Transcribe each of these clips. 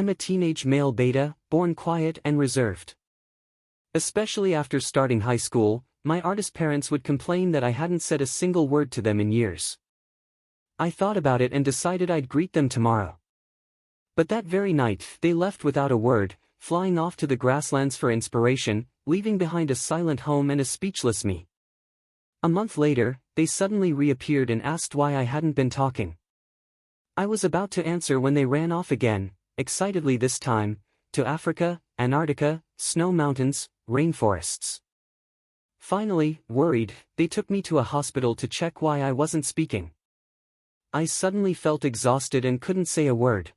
I'm a teenage male beta, born quiet and reserved. Especially after starting high school, my artist parents would complain that I hadn't said a single word to them in years. I thought about it and decided I'd greet them tomorrow. But that very night, they left without a word, flying off to the grasslands for inspiration, leaving behind a silent home and a speechless me. A month later, they suddenly reappeared and asked why I hadn't been talking. I was about to answer when they ran off again, excitedly this time, to Africa, Antarctica, snow mountains, rainforests. Finally, worried, they took me to a hospital to check why I wasn't speaking. I suddenly felt exhausted and couldn't say a word.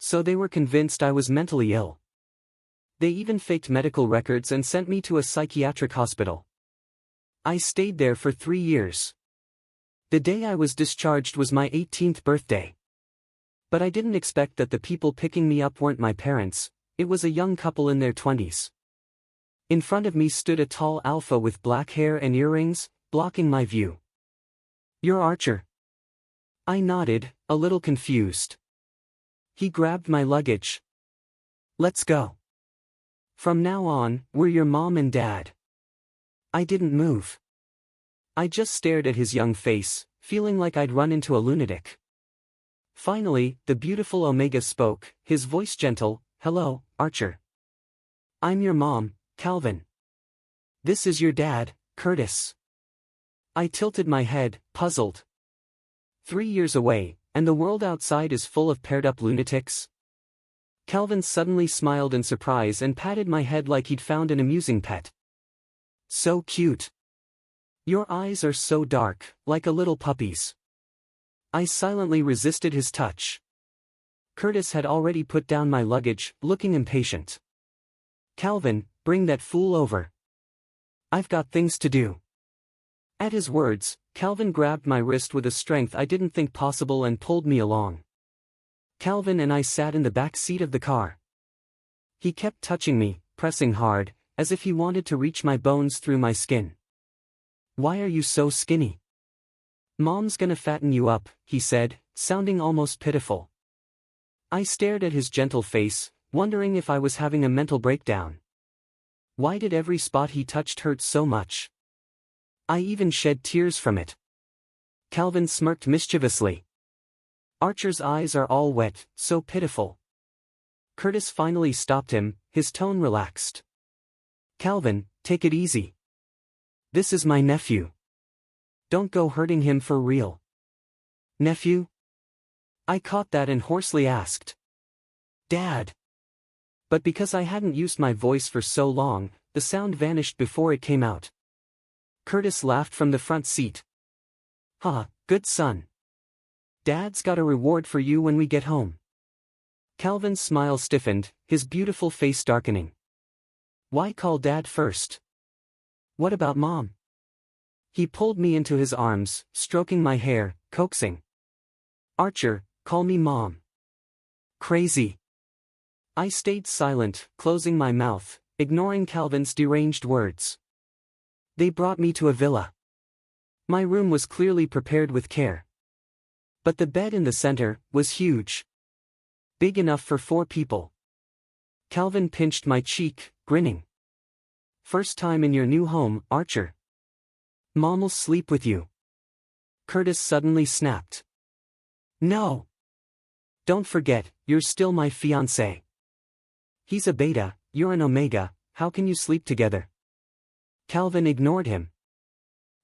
So they were convinced I was mentally ill. They even faked medical records and sent me to a psychiatric hospital. I stayed there for 3 years. The day I was discharged was my 18th birthday. But I didn't expect that the people picking me up weren't my parents. It was a young couple in their 20s. In front of me stood a tall alpha with black hair and earrings, blocking my view. "You're Archer." I nodded, a little confused. He grabbed my luggage. "Let's go. From now on, we're your mom and dad." I didn't move. I just stared at his young face, feeling like I'd run into a lunatic. Finally, the beautiful Omega spoke, his voice gentle. "Hello, Archer. I'm your mom, Calvin. This is your dad, Curtis." I tilted my head, puzzled. 3 years away, and the world outside is full of paired-up lunatics? Calvin suddenly smiled in surprise and patted my head like he'd found an amusing pet. "So cute. Your eyes are so dark, like a little puppy's." I silently resisted his touch. Curtis had already put down my luggage, looking impatient. "Calvin, bring that fool over. I've got things to do." At his words, Calvin grabbed my wrist with a strength I didn't think possible and pulled me along. Calvin and I sat in the back seat of the car. He kept touching me, pressing hard, as if he wanted to reach my bones through my skin. "Why are you so skinny? Mom's gonna fatten you up," he said, sounding almost pitiful. I stared at his gentle face, wondering if I was having a mental breakdown. Why did every spot he touched hurt so much? I even shed tears from it. Calvin smirked mischievously. Archer's eyes are all wet, so pitiful. Curtis finally stopped him, his tone relaxed. "Calvin, take it easy. This is my nephew. Don't go hurting him for real." "Nephew?" I caught that and hoarsely asked. "Dad." But because I hadn't used my voice for so long, the sound vanished before it came out. Curtis laughed from the front seat. "Ha, good son. Dad's got a reward for you when we get home." Calvin's smile stiffened, his beautiful face darkening. "Why call Dad first? What about Mom?" He pulled me into his arms, stroking my hair, coaxing. "Archer, call me Mom." "Crazy." I stayed silent, closing my mouth, ignoring Calvin's deranged words. They brought me to a villa. My room was clearly prepared with care. But the bed in the center was huge. Big enough for 4 people. Calvin pinched my cheek, grinning. "First time in your new home, Archer. Mom'll sleep with you." Curtis suddenly snapped. "No. Don't forget, you're still my fiancé. He's a beta, you're an omega, how can you sleep together?" Calvin ignored him.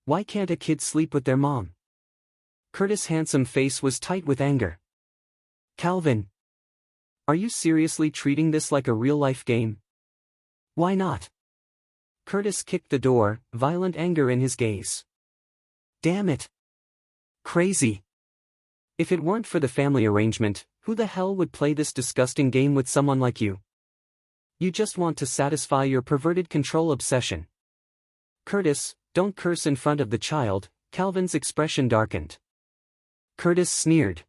"Why can't a kid sleep with their mom?" Curtis' handsome face was tight with anger. "Calvin. Are you seriously treating this like a real-life game? Why not?" Curtis kicked the door, violent anger in his gaze. "Damn it. Crazy. If it weren't for the family arrangement, who the hell would play this disgusting game with someone like you? You just want to satisfy your perverted control obsession." "Curtis, don't curse in front of the child." Calvin's expression darkened. Curtis sneered.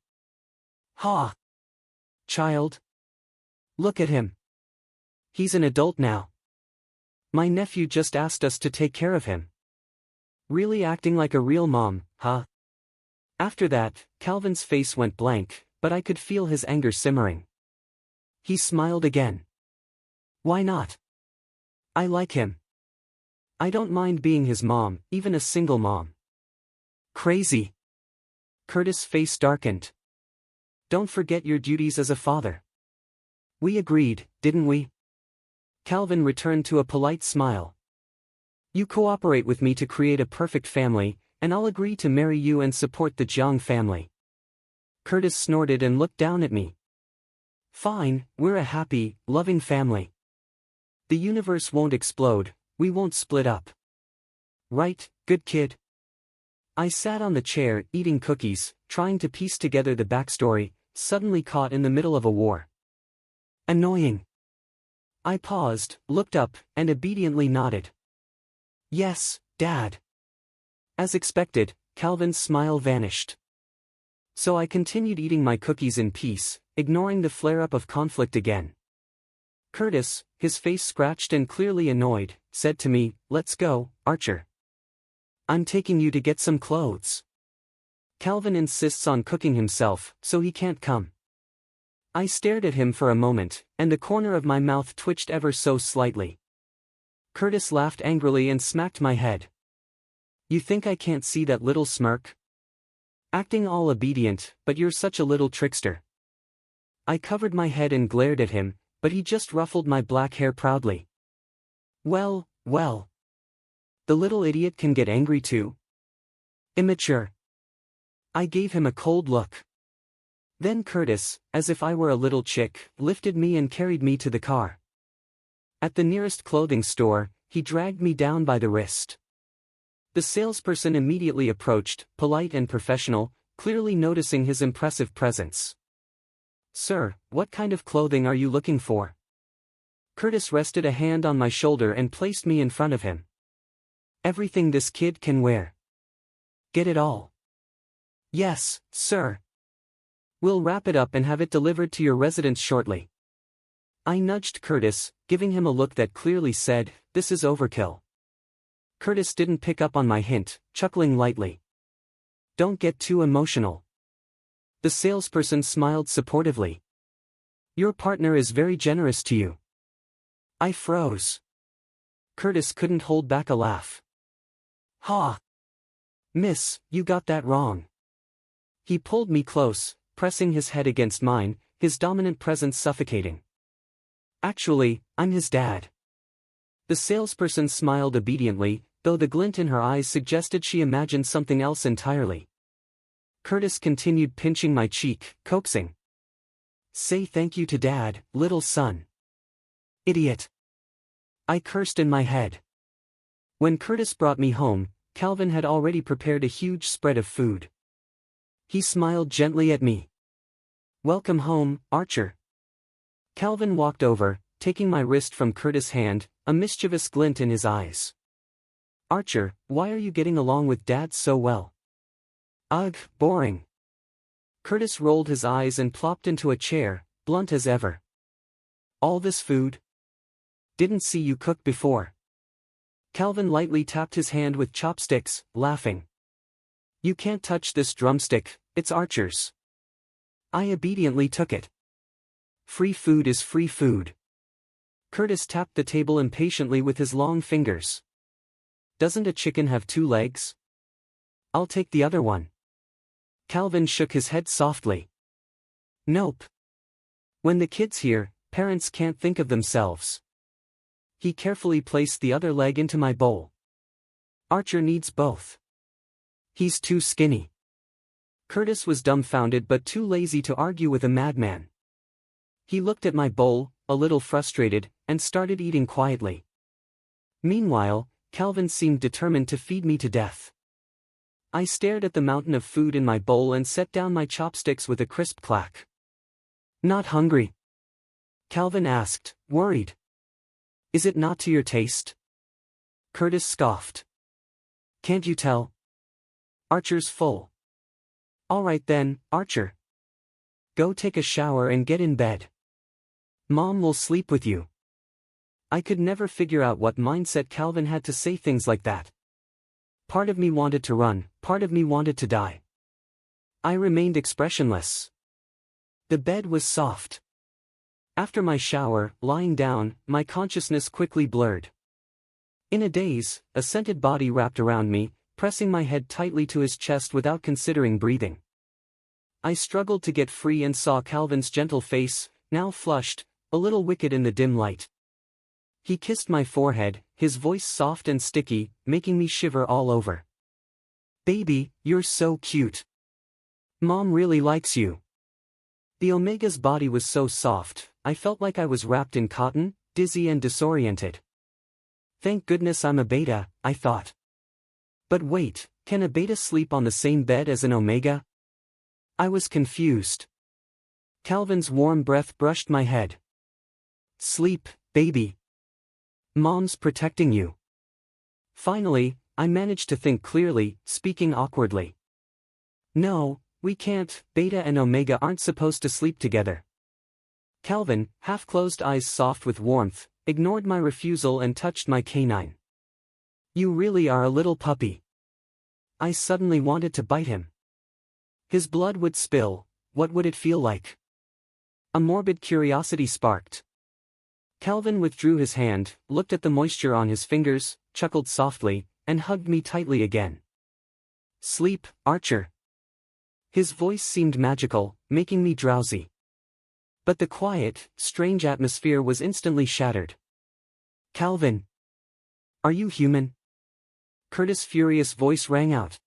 "Ha! Child? Look at him. He's an adult now. My nephew just asked us to take care of him. Really acting like a real mom, huh?" After that, Calvin's face went blank, but I could feel his anger simmering. He smiled again. Why not? I like him. I don't mind being his mom, even a single mom. Crazy. Curtis' face darkened. Don't forget your duties as a father. We agreed, didn't we? Calvin returned to a polite smile. You cooperate with me to create a perfect family, and I'll agree to marry you and support the Jiang family. Curtis snorted and looked down at me. Fine, we're a happy, loving family. The universe won't explode, we won't split up. Right, good kid. I sat on the chair, eating cookies, trying to piece together the backstory, suddenly caught in the middle of a war. Annoying. I paused, looked up, and obediently nodded. Yes, Dad. As expected, Calvin's smile vanished. So I continued eating my cookies in peace, ignoring the flare-up of conflict again. Curtis, his face scratched and clearly annoyed, said to me, "Let's go, Archer. I'm taking you to get some clothes. Calvin insists on cooking himself, so he can't come." I stared at him for a moment, and the corner of my mouth twitched ever so slightly. Curtis laughed angrily and smacked my head. You think I can't see that little smirk? Acting all obedient, but you're such a little trickster. I covered my head and glared at him, but he just ruffled my black hair proudly. Well, well. The little idiot can get angry too. Immature. I gave him a cold look. Then Curtis, as if I were a little chick, lifted me and carried me to the car. At the nearest clothing store, he dragged me down by the wrist. The salesperson immediately approached, polite and professional, clearly noticing his impressive presence. Sir, what kind of clothing are you looking for? Curtis rested a hand on my shoulder and placed me in front of him. Everything this kid can wear. Get it all? Yes, sir. We'll wrap it up and have it delivered to your residence shortly. I nudged Curtis, giving him a look that clearly said, this is overkill. Curtis didn't pick up on my hint, chuckling lightly. Don't get too emotional. The salesperson smiled supportively. Your partner is very generous to you. I froze. Curtis couldn't hold back a laugh. Ha! Miss, you got that wrong. He pulled me close, pressing his head against mine, his dominant presence suffocating. Actually, I'm his dad. The salesperson smiled obediently, though the glint in her eyes suggested she imagined something else entirely. Curtis continued pinching my cheek, coaxing. Say thank you to Dad, little son. Idiot. I cursed in my head. When Curtis brought me home, Calvin had already prepared a huge spread of food. He smiled gently at me. Welcome home, Archer. Calvin walked over, taking my wrist from Curtis' hand, a mischievous glint in his eyes. Archer, why are you getting along with Dad so well? Ugh, boring. Curtis rolled his eyes and plopped into a chair, blunt as ever. All this food? Didn't see you cook before. Calvin lightly tapped his hand with chopsticks, laughing. You can't touch this drumstick, it's Archer's. I obediently took it. Free food is free food. Curtis tapped the table impatiently with his long fingers. Doesn't a chicken have 2 legs? I'll take the other one. Calvin shook his head softly. Nope. When the kid's here, parents can't think of themselves. He carefully placed the other leg into my bowl. Archer needs both. He's too skinny. Curtis was dumbfounded but too lazy to argue with a madman. He looked at my bowl, a little frustrated, and started eating quietly. Meanwhile, Calvin seemed determined to feed me to death. I stared at the mountain of food in my bowl and set down my chopsticks with a crisp clack. Not hungry? Calvin asked, worried. Is it not to your taste? Curtis scoffed. Can't you tell? Archer's full. All right then, Archer. Go take a shower and get in bed. Mom will sleep with you. I could never figure out what mindset Calvin had to say things like that. Part of me wanted to run, part of me wanted to die. I remained expressionless. The bed was soft. After my shower, lying down, my consciousness quickly blurred. In a daze, a scented body wrapped around me, pressing my head tightly to his chest without considering breathing. I struggled to get free and saw Calvin's gentle face, now flushed, a little wicked in the dim light. He kissed my forehead, his voice soft and sticky, making me shiver all over. "Baby, you're so cute. Mom really likes you." The Omega's body was so soft, I felt like I was wrapped in cotton, dizzy and disoriented. Thank goodness I'm a beta, I thought. But wait, can a beta sleep on the same bed as an Omega? I was confused. Calvin's warm breath brushed my head. "Sleep, baby. Mom's protecting you." Finally, I managed to think clearly, speaking awkwardly. "No, we can't, Beta and Omega aren't supposed to sleep together." Calvin, half-closed eyes soft with warmth, ignored my refusal and touched my canine. "You really are a little puppy." I suddenly wanted to bite him. His blood would spill, what would it feel like? A morbid curiosity sparked. Calvin withdrew his hand, looked at the moisture on his fingers, chuckled softly, and hugged me tightly again. "Sleep, Archer." His voice seemed magical, making me drowsy. But the quiet, strange atmosphere was instantly shattered. "Calvin. Are you human?" Curtis' furious voice rang out.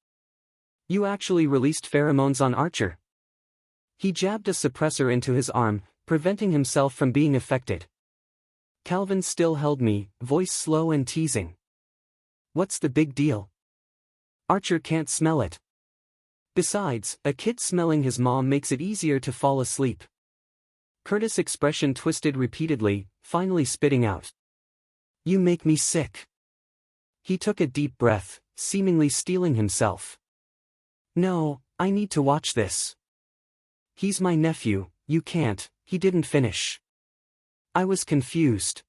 "You actually released pheromones on Archer." He jabbed a suppressor into his arm, preventing himself from being affected. Calvin still held me, voice slow and teasing. "What's the big deal? Archer can't smell it. Besides, a kid smelling his mom makes it easier to fall asleep." Curtis' expression twisted repeatedly, finally spitting out. "You make me sick." He took a deep breath, seemingly steeling himself. "No, I need to watch this." "He's my nephew, you can't," he didn't finish. I was confused.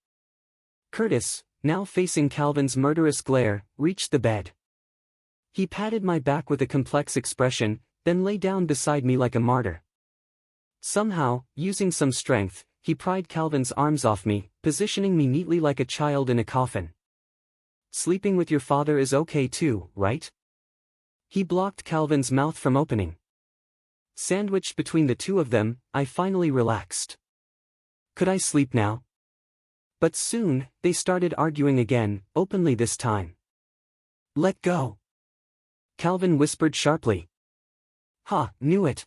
Curtis, now facing Calvin's murderous glare, reached the bed. He patted my back with a complex expression, then lay down beside me like a martyr. Somehow, using some strength, he pried Calvin's arms off me, positioning me neatly like a child in a coffin. "Sleeping with your father is okay too, right?" He blocked Calvin's mouth from opening. Sandwiched between the two of them, I finally relaxed. Could I sleep now? But soon, they started arguing again, openly this time. "Let go," Calvin whispered sharply. "Ha, knew it."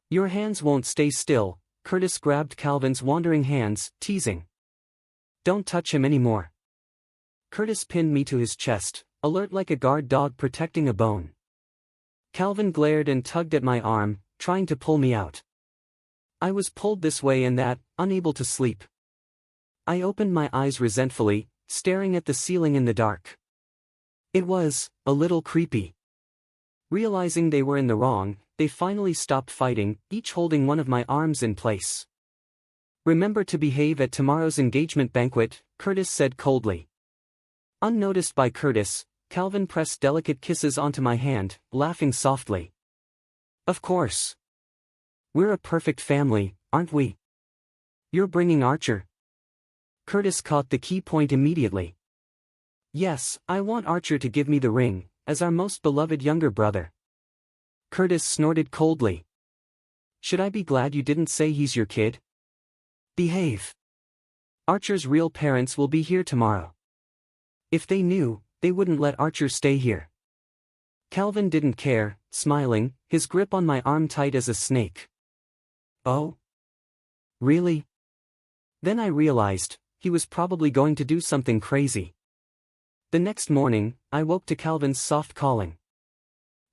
"Your hands won't stay still," Curtis grabbed Calvin's wandering hands, teasing. "Don't touch him anymore." Curtis pinned me to his chest, alert like a guard dog protecting a bone. Calvin glared and tugged at my arm, trying to pull me out. I was pulled this way and that, unable to sleep. I opened my eyes resentfully, staring at the ceiling in the dark. It was a little creepy. Realizing they were in the wrong, they finally stopped fighting, each holding one of my arms in place. "Remember to behave at tomorrow's engagement banquet," Curtis said coldly. Unnoticed by Curtis, Calvin pressed delicate kisses onto my hand, laughing softly. "Of course. We're a perfect family, aren't we? You're bringing Archer?" Curtis caught the key point immediately. "Yes, I want Archer to give me the ring, as our most beloved younger brother." Curtis snorted coldly. "Should I be glad you didn't say he's your kid? Behave. Archer's real parents will be here tomorrow. If they knew, they wouldn't let Archer stay here." Calvin didn't care, smiling, his grip on my arm tight as a snake. "Oh? Really?" Then I realized, he was probably going to do something crazy. The next morning, I woke to Calvin's soft calling.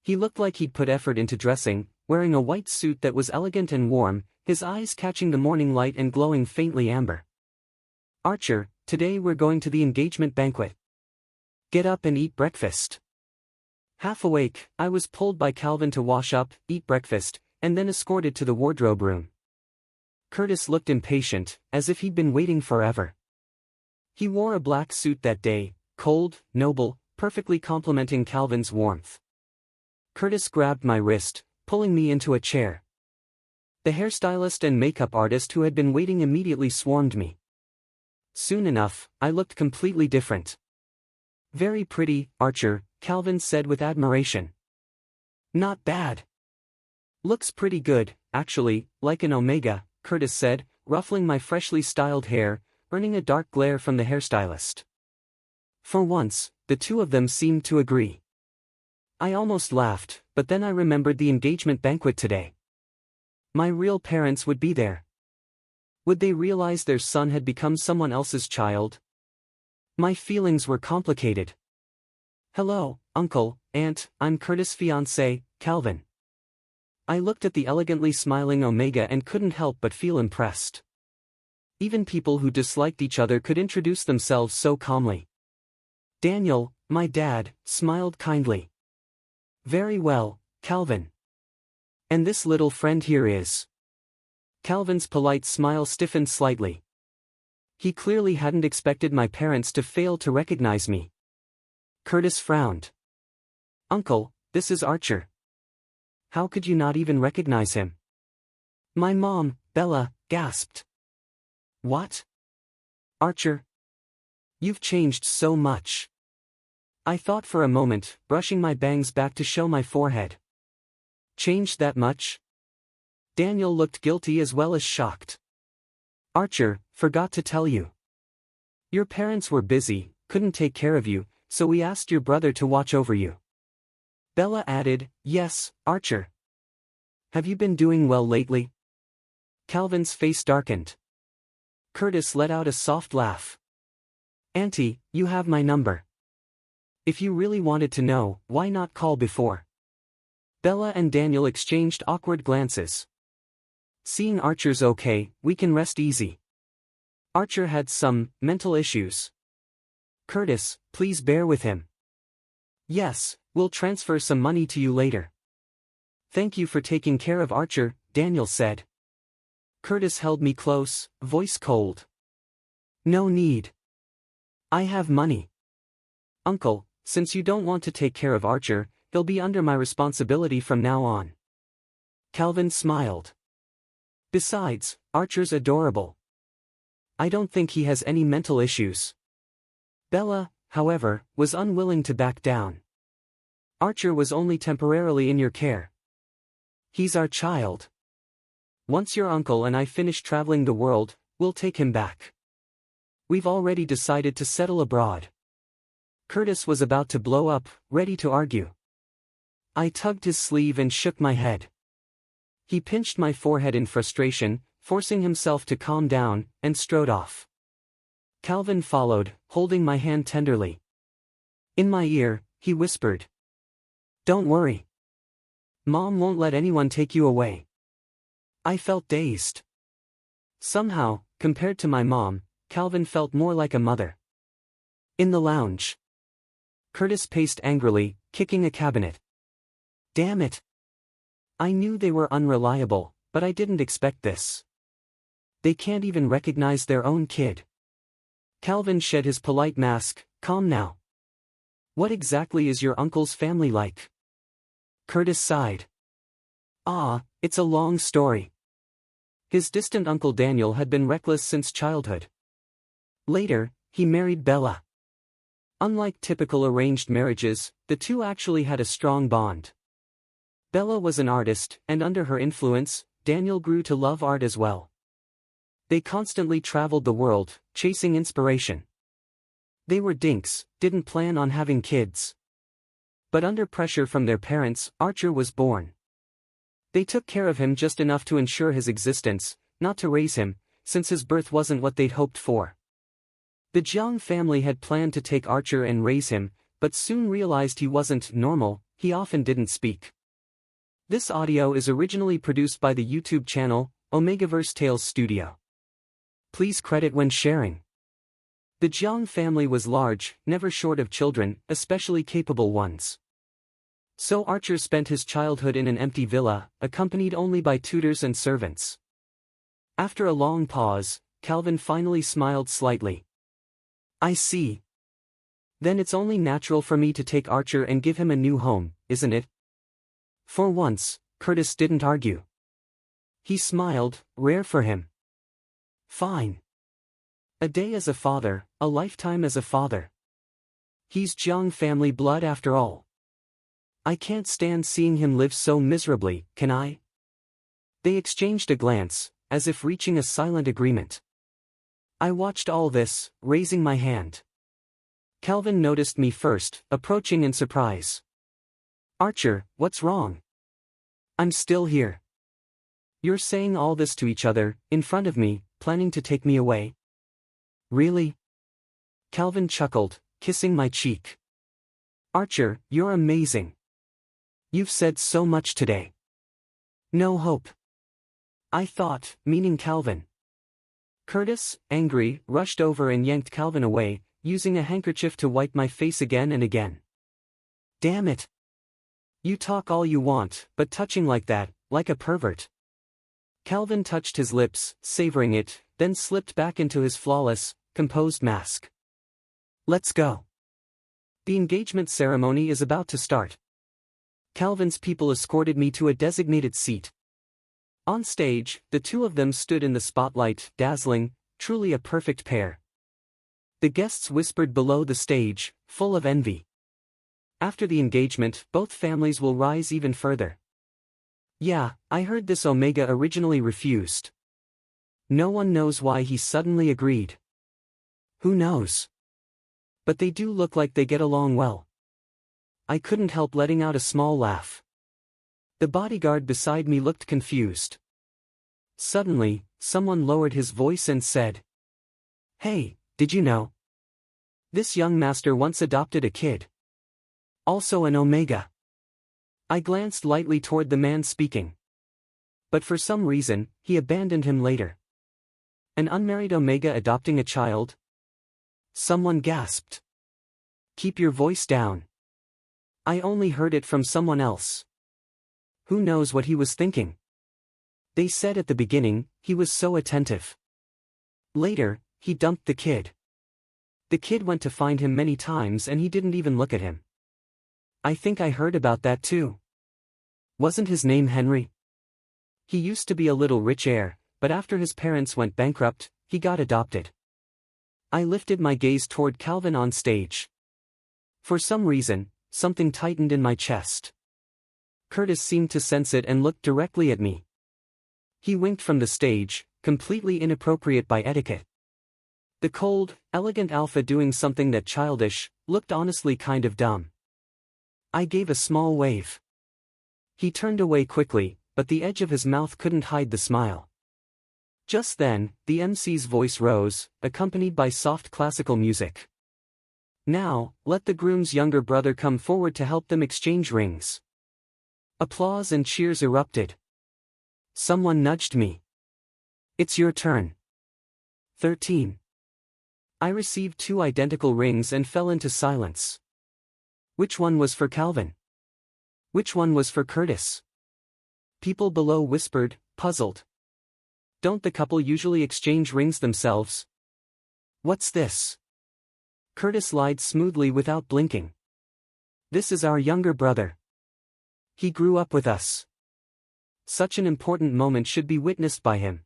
He looked like he'd put effort into dressing, wearing a white suit that was elegant and warm, his eyes catching the morning light and glowing faintly amber. "Archer, today we're going to the engagement banquet. Get up and eat breakfast." Half awake, I was pulled by Calvin to wash up, eat breakfast, and then escorted to the wardrobe room. Curtis looked impatient, as if he'd been waiting forever. He wore a black suit that day, cold, noble, perfectly complementing Calvin's warmth. Curtis grabbed my wrist, pulling me into a chair. The hairstylist and makeup artist who had been waiting immediately swarmed me. Soon enough, I looked completely different. "Very pretty, Archer," Calvin said with admiration. "Not bad. Looks pretty good, actually, like an Omega," Curtis said, ruffling my freshly styled hair, earning a dark glare from the hairstylist. For once, the two of them seemed to agree. I almost laughed, but then I remembered the engagement banquet today. My real parents would be there. Would they realize their son had become someone else's child? My feelings were complicated. "Hello, Uncle, Aunt, I'm Curtis' fiancé, Calvin." I looked at the elegantly smiling Omega and couldn't help but feel impressed. Even people who disliked each other could introduce themselves so calmly. Daniel, my dad, smiled kindly. "Very well, Calvin. And this little friend here is." Calvin's polite smile stiffened slightly. He clearly hadn't expected my parents to fail to recognize me. Curtis frowned. "Uncle, this is Archer. How could you not even recognize him?" My mom, Bella, gasped. "What? Archer? You've changed so much." I thought for a moment, brushing my bangs back to show my forehead. "Changed that much?" Daniel looked guilty as well as shocked. "Archer, forgot to tell you. Your parents were busy, couldn't take care of you, so we asked your brother to watch over you." Bella added, "Yes, Archer. Have you been doing well lately?" Calvin's face darkened. Curtis let out a soft laugh. "Auntie, you have my number. If you really wanted to know, why not call before?" Bella and Daniel exchanged awkward glances. "Seeing Archer's okay, we can rest easy. Archer had some mental issues. Curtis, please bear with him." "Yes, we'll transfer some money to you later." "Thank you for taking care of Archer," Daniel said. Curtis held me close, voice cold. "No need. I have money. Uncle, since you don't want to take care of Archer, he'll be under my responsibility from now on." Calvin smiled. "Besides, Archer's adorable. I don't think he has any mental issues." Bella, however, was unwilling to back down. "Archer was only temporarily in your care. He's our child. Once your uncle and I finish traveling the world, we'll take him back. We've already decided to settle abroad." Curtis was about to blow up, ready to argue. I tugged his sleeve and shook my head. He pinched my forehead in frustration, forcing himself to calm down, and strode off. Calvin followed, holding my hand tenderly. In my ear, he whispered, "Don't worry. Mom won't let anyone take you away." I felt dazed. Somehow, compared to my mom, Calvin felt more like a mother. In the lounge, Curtis paced angrily, kicking a cabinet. Damn it. I knew they were unreliable, but I didn't expect this. They can't even recognize their own kid. Calvin shed his polite mask, calm now. What exactly is your uncle's family like? Curtis sighed. It's a long story. His distant uncle Daniel had been reckless since childhood. Later, he married Bella. Unlike typical arranged marriages, the two actually had a strong bond. Bella was an artist, and under her influence, Daniel grew to love art as well. They constantly traveled the world, chasing inspiration. They were dinks, didn't plan on having kids. But under pressure from their parents, Archer was born. They took care of him just enough to ensure his existence, not to raise him, since his birth wasn't what they'd hoped for. The Jiang family had planned to take Archer and raise him, but soon realized he wasn't normal. He often didn't speak. This audio is originally produced by the YouTube channel, Omegaverse Tales Studio. Please credit when sharing. The Jiang family was large, never short of children, especially capable ones. So Archer spent his childhood in an empty villa, accompanied only by tutors and servants. After a long pause, Calvin finally smiled slightly. I see. Then it's only natural for me to take Archer and give him a new home, isn't it? For once, Curtis didn't argue. He smiled, rare for him. Fine. A day as a father, a lifetime as a father. He's Jiang family blood after all. I can't stand seeing him live so miserably, can I? They exchanged a glance, as if reaching a silent agreement. I watched all this, raising my hand. Calvin noticed me first, approaching in surprise. Archer, what's wrong? I'm still here. You're saying all this to each other, in front of me, planning to take me away? Really? Calvin chuckled, kissing my cheek. Archer, you're amazing. You've said so much today. No hope. I thought, meaning Calvin. Curtis, angry, rushed over and yanked Calvin away, using a handkerchief to wipe my face again and again. Damn it. You talk all you want, but touching like that, like a pervert. Calvin touched his lips, savoring it, then slipped back into his flawless, composed mask. Let's go. The engagement ceremony is about to start. Calvin's people escorted me to a designated seat. On stage, the two of them stood in the spotlight, dazzling, truly a perfect pair. The guests whispered below the stage, full of envy. After the engagement, both families will rise even further. Yeah, I heard this Omega originally refused. No one knows why he suddenly agreed. Who knows? But they do look like they get along well. I couldn't help letting out a small laugh. The bodyguard beside me looked confused. Suddenly, someone lowered his voice and said, "Hey, did you know? This young master once adopted a kid. Also an Omega." I glanced lightly toward the man speaking. But for some reason, he abandoned him later. An unmarried Omega adopting a child? Someone gasped. Keep your voice down. I only heard it from someone else. Who knows what he was thinking? They said at the beginning, he was so attentive. Later, he dumped the kid. The kid went to find him many times and he didn't even look at him. I think I heard about that too. Wasn't his name Henry? He used to be a little rich heir, but after his parents went bankrupt, he got adopted. I lifted my gaze toward Calvin on stage. For some reason, something tightened in my chest. Curtis seemed to sense it and looked directly at me. He winked from the stage, completely inappropriate by etiquette. The cold, elegant alpha doing something that childish, looked honestly kind of dumb. I gave a small wave. He turned away quickly, but the edge of his mouth couldn't hide the smile. Just then, the MC's voice rose, accompanied by soft classical music. Now, let the groom's younger brother come forward to help them exchange rings. Applause and cheers erupted. Someone nudged me. It's your turn. 13. I received 2 identical rings and fell into silence. Which one was for Calvin? Which one was for Curtis? People below whispered, puzzled. Don't the couple usually exchange rings themselves? What's this? Curtis lied smoothly without blinking. This is our younger brother. He grew up with us. Such an important moment should be witnessed by him.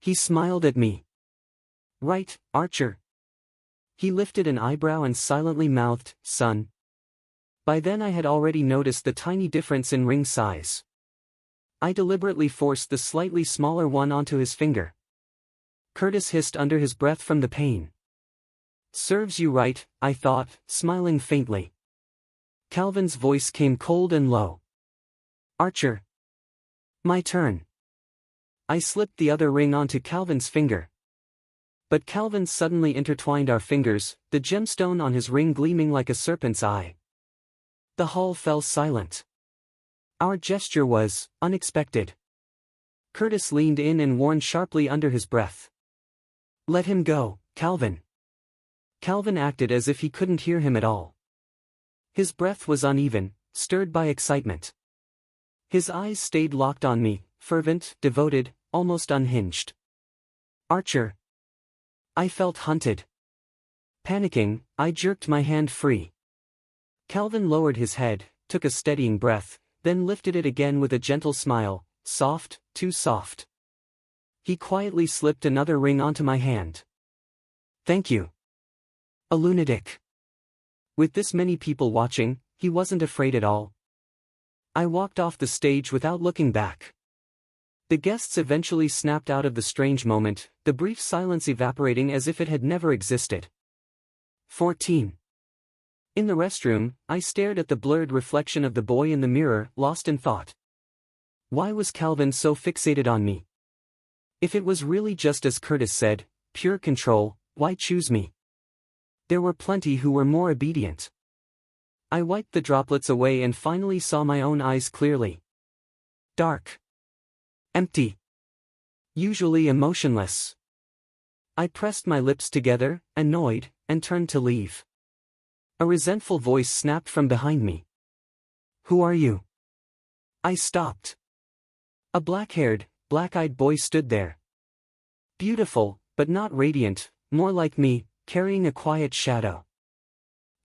He smiled at me. Right, Archer. He lifted an eyebrow and silently mouthed, son. By then I had already noticed the tiny difference in ring size. I deliberately forced the slightly smaller one onto his finger. Curtis hissed under his breath from the pain. Serves you right, I thought, smiling faintly. Calvin's voice came cold and low. Archer. My turn. I slipped the other ring onto Calvin's finger. But Calvin suddenly intertwined our fingers, the gemstone on his ring gleaming like a serpent's eye. The hall fell silent. Our gesture was unexpected. Curtis leaned in and warned sharply under his breath. Let him go, Calvin. Calvin acted as if he couldn't hear him at all. His breath was uneven, stirred by excitement. His eyes stayed locked on me, fervent, devoted, almost unhinged. Archer. I felt hunted. Panicking, I jerked my hand free. Calvin lowered his head, took a steadying breath, then lifted it again with a gentle smile, soft, too soft. He quietly slipped another ring onto my hand. Thank you. A lunatic. With this many people watching, he wasn't afraid at all. I walked off the stage without looking back. The guests eventually snapped out of the strange moment, the brief silence evaporating as if it had never existed. 14. In the restroom, I stared at the blurred reflection of the boy in the mirror, lost in thought. Why was Calvin so fixated on me? If it was really just as Curtis said, pure control, why choose me? There were plenty who were more obedient. I wiped the droplets away and finally saw my own eyes clearly. Dark. Empty. Usually emotionless. I pressed my lips together, annoyed, and turned to leave. A resentful voice snapped from behind me. Who are you? I stopped. A black-haired, black-eyed boy stood there. Beautiful, but not radiant, more like me, carrying a quiet shadow.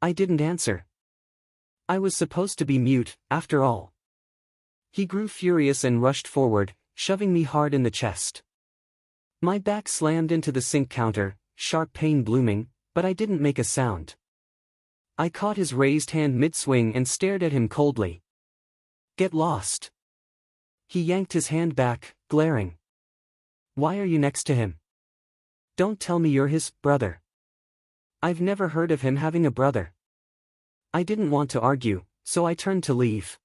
I didn't answer. I was supposed to be mute, after all. He grew furious and rushed forward, shoving me hard in the chest. My back slammed into the sink counter, sharp pain blooming, but I didn't make a sound. I caught his raised hand mid-swing and stared at him coldly. Get lost. He yanked his hand back, glaring. Why are you next to him? Don't tell me you're his brother. I've never heard of him having a brother. I didn't want to argue, so I turned to leave.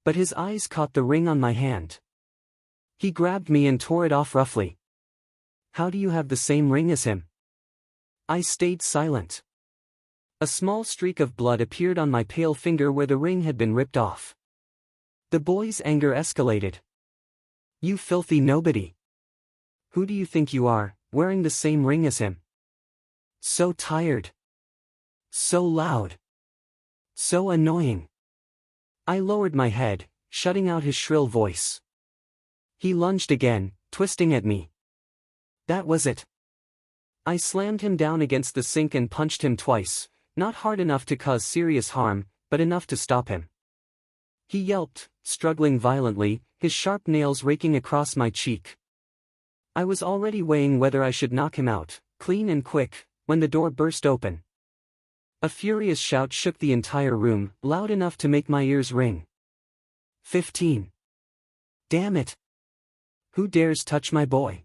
But his eyes caught the ring on my hand. He grabbed me and tore it off roughly. How do you have the same ring as him? I stayed silent. A small streak of blood appeared on my pale finger where the ring had been ripped off. The boy's anger escalated. You filthy nobody. Who do you think you are, wearing the same ring as him? So tired. So loud. So annoying. I lowered my head, shutting out his shrill voice. He lunged again, twisting at me. That was it. I slammed him down against the sink and punched him twice, not hard enough to cause serious harm, but enough to stop him. He yelped, struggling violently, his sharp nails raking across my cheek. I was already weighing whether I should knock him out, clean and quick, when the door burst open. A furious shout shook the entire room, loud enough to make my ears ring. 15. Damn it. Who dares touch my boy?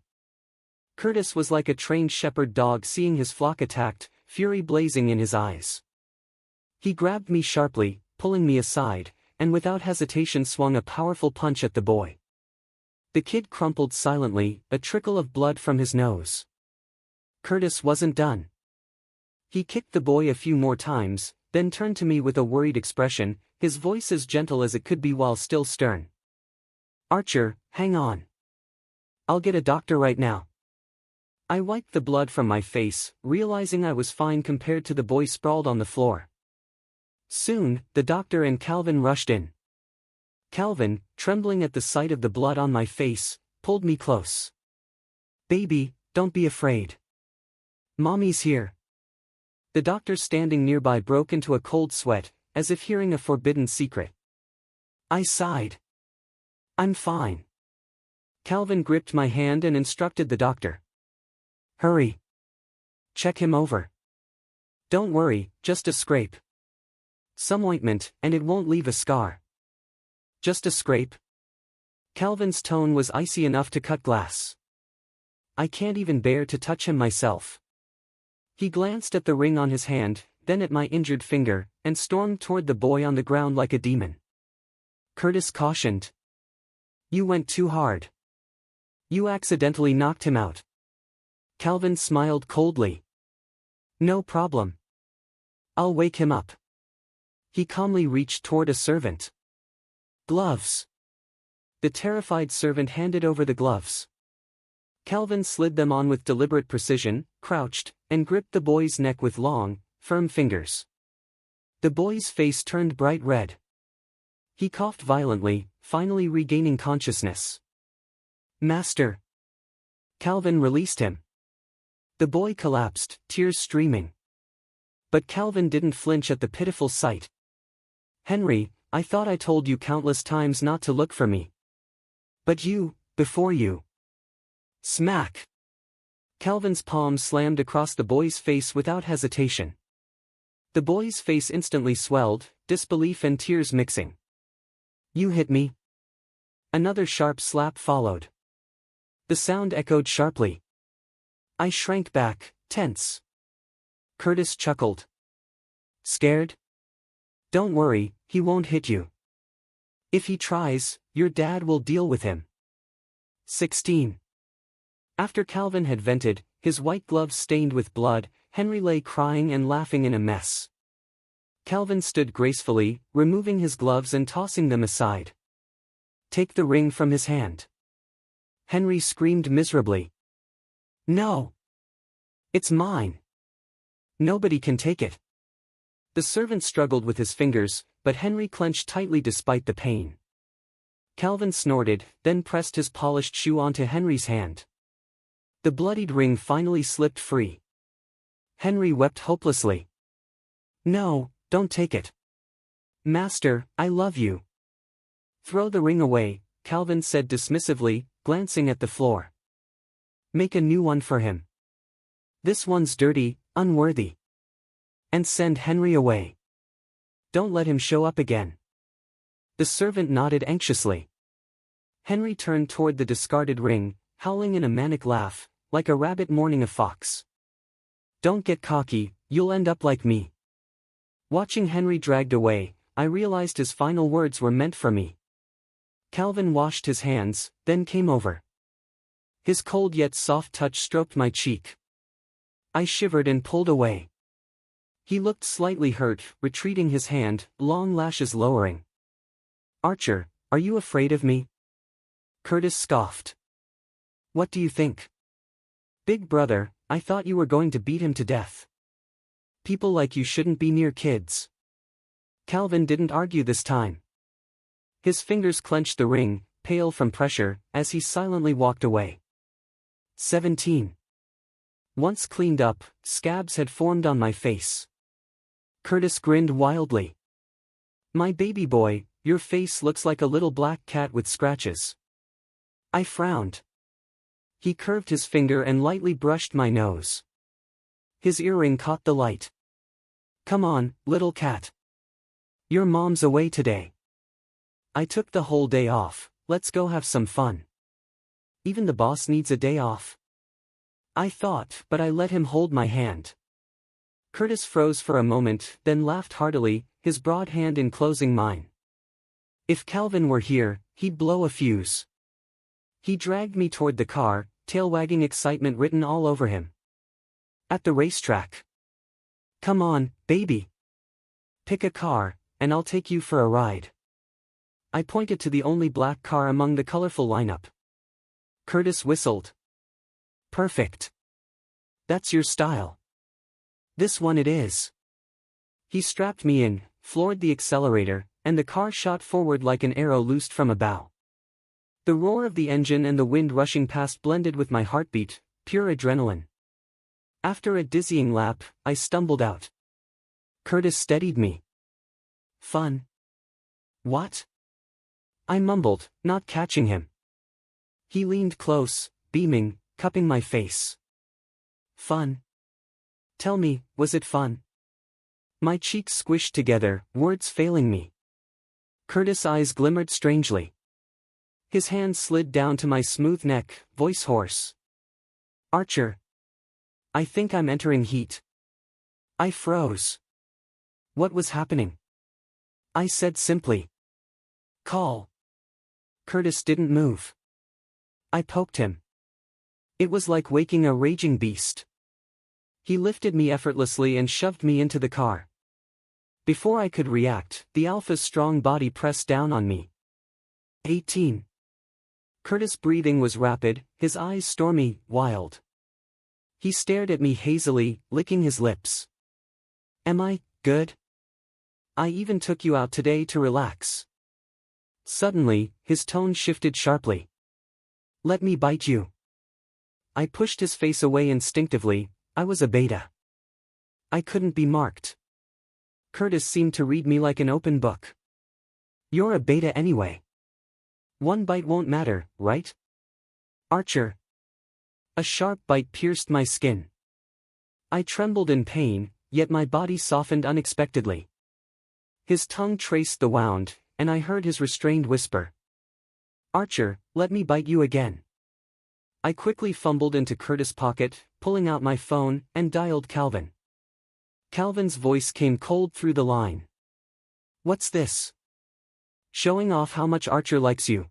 Curtis was like a trained shepherd dog seeing his flock attacked, fury blazing in his eyes. He grabbed me sharply, pulling me aside, and without hesitation swung a powerful punch at the boy. The kid crumpled silently, a trickle of blood from his nose. Curtis wasn't done. He kicked the boy a few more times, then turned to me with a worried expression, his voice as gentle as it could be while still stern. Archer, hang on. I'll get a doctor right now. I wiped the blood from my face, realizing I was fine compared to the boy sprawled on the floor. Soon, the doctor and Calvin rushed in. Calvin, trembling at the sight of the blood on my face, pulled me close. Baby, don't be afraid. Mommy's here. The doctor standing nearby broke into a cold sweat, as if hearing a forbidden secret. I sighed. I'm fine. Calvin gripped my hand and instructed the doctor. Hurry. Check him over. Don't worry, just a scrape. Some ointment, and it won't leave a scar. Just a scrape? Calvin's tone was icy enough to cut glass. I can't even bear to touch him myself. He glanced at the ring on his hand, then at my injured finger, and stormed toward the boy on the ground like a demon. Curtis cautioned. You went too hard. You accidentally knocked him out. Calvin smiled coldly. No problem. I'll wake him up. He calmly reached toward a servant. Gloves. The terrified servant handed over the gloves. Calvin slid them on with deliberate precision, crouched, and gripped the boy's neck with long, firm fingers. The boy's face turned bright red. He coughed violently, finally regaining consciousness. Master. Calvin released him. The boy collapsed, tears streaming. But Calvin didn't flinch at the pitiful sight. Henry, I thought I told you countless times not to look for me. But you, before you. Smack. Calvin's palm slammed across the boy's face without hesitation. The boy's face instantly swelled, disbelief and tears mixing. You hit me. Another sharp slap followed. The sound echoed sharply. I shrank back, tense. Curtis chuckled. Scared? Don't worry, he won't hit you. If he tries, your dad will deal with him. 16. After Calvin had vented, his white gloves stained with blood, Henry lay crying and laughing in a mess. Calvin stood gracefully, removing his gloves and tossing them aside. Take the ring from his hand. Henry screamed miserably. No. It's mine. Nobody can take it. The servant struggled with his fingers, but Henry clenched tightly despite the pain. Calvin snorted, then pressed his polished shoe onto Henry's hand. The bloodied ring finally slipped free. Henry wept hopelessly. No, don't take it. Master, I love you. Throw the ring away, Calvin said dismissively, glancing at the floor. Make a new one for him. This one's dirty, unworthy. And send Henry away. Don't let him show up again. The servant nodded anxiously. Henry turned toward the discarded ring, howling in a manic laugh, like a rabbit mourning a fox. Don't get cocky, you'll end up like me. Watching Henry dragged away, I realized his final words were meant for me. Calvin washed his hands, then came over. His cold yet soft touch stroked my cheek. I shivered and pulled away. He looked slightly hurt, retreating his hand, long lashes lowering. Archer, are you afraid of me? Curtis scoffed. What do you think? Big brother, I thought you were going to beat him to death. People like you shouldn't be near kids. Calvin didn't argue this time. His fingers clenched the ring, pale from pressure, as he silently walked away. 17. Once cleaned up, scabs had formed on my face. Curtis grinned wildly. My baby boy, your face looks like a little black cat with scratches. I frowned. He curved his finger and lightly brushed my nose. His earring caught the light. Come on, little cat. Your mom's away today. I took the whole day off, let's go have some fun. Even the boss needs a day off. I thought, but I let him hold my hand. Curtis froze for a moment, then laughed heartily, his broad hand enclosing mine. If Calvin were here, he'd blow a fuse. He dragged me toward the car, tail-wagging excitement written all over him. At the racetrack. Come on, baby. Pick a car, and I'll take you for a ride. I pointed to the only black car among the colorful lineup. Curtis whistled. Perfect. That's your style. This one it is. He strapped me in, floored the accelerator, and the car shot forward like an arrow loosed from a bow. The roar of the engine and the wind rushing past blended with my heartbeat, pure adrenaline. After a dizzying lap, I stumbled out. Curtis steadied me. Fun. What? I mumbled, not catching him. He leaned close, beaming, cupping my face. Fun. Tell me, was it fun? My cheeks squished together, words failing me. Curtis' eyes glimmered strangely. His hand slid down to my smooth neck, voice hoarse. Archer. I think I'm entering heat. I froze. What was happening? I said simply. Call. Curtis didn't move. I poked him. It was like waking a raging beast. He lifted me effortlessly and shoved me into the car. Before I could react, the alpha's strong body pressed down on me. 18. Curtis' breathing was rapid, his eyes stormy, wild. He stared at me hazily, licking his lips. Am I good? I even took you out today to relax. Suddenly, his tone shifted sharply. Let me bite you. I pushed his face away instinctively. I was a beta. I couldn't be marked. Curtis seemed to read me like an open book. You're a beta anyway. One bite won't matter, right? Archer. A sharp bite pierced my skin. I trembled in pain, yet my body softened unexpectedly. His tongue traced the wound, and I heard his restrained whisper. Archer, let me bite you again. I quickly fumbled into Curtis' pocket, pulling out my phone, and dialed Calvin. Calvin's voice came cold through the line. What's this? Showing off how much Archer likes you.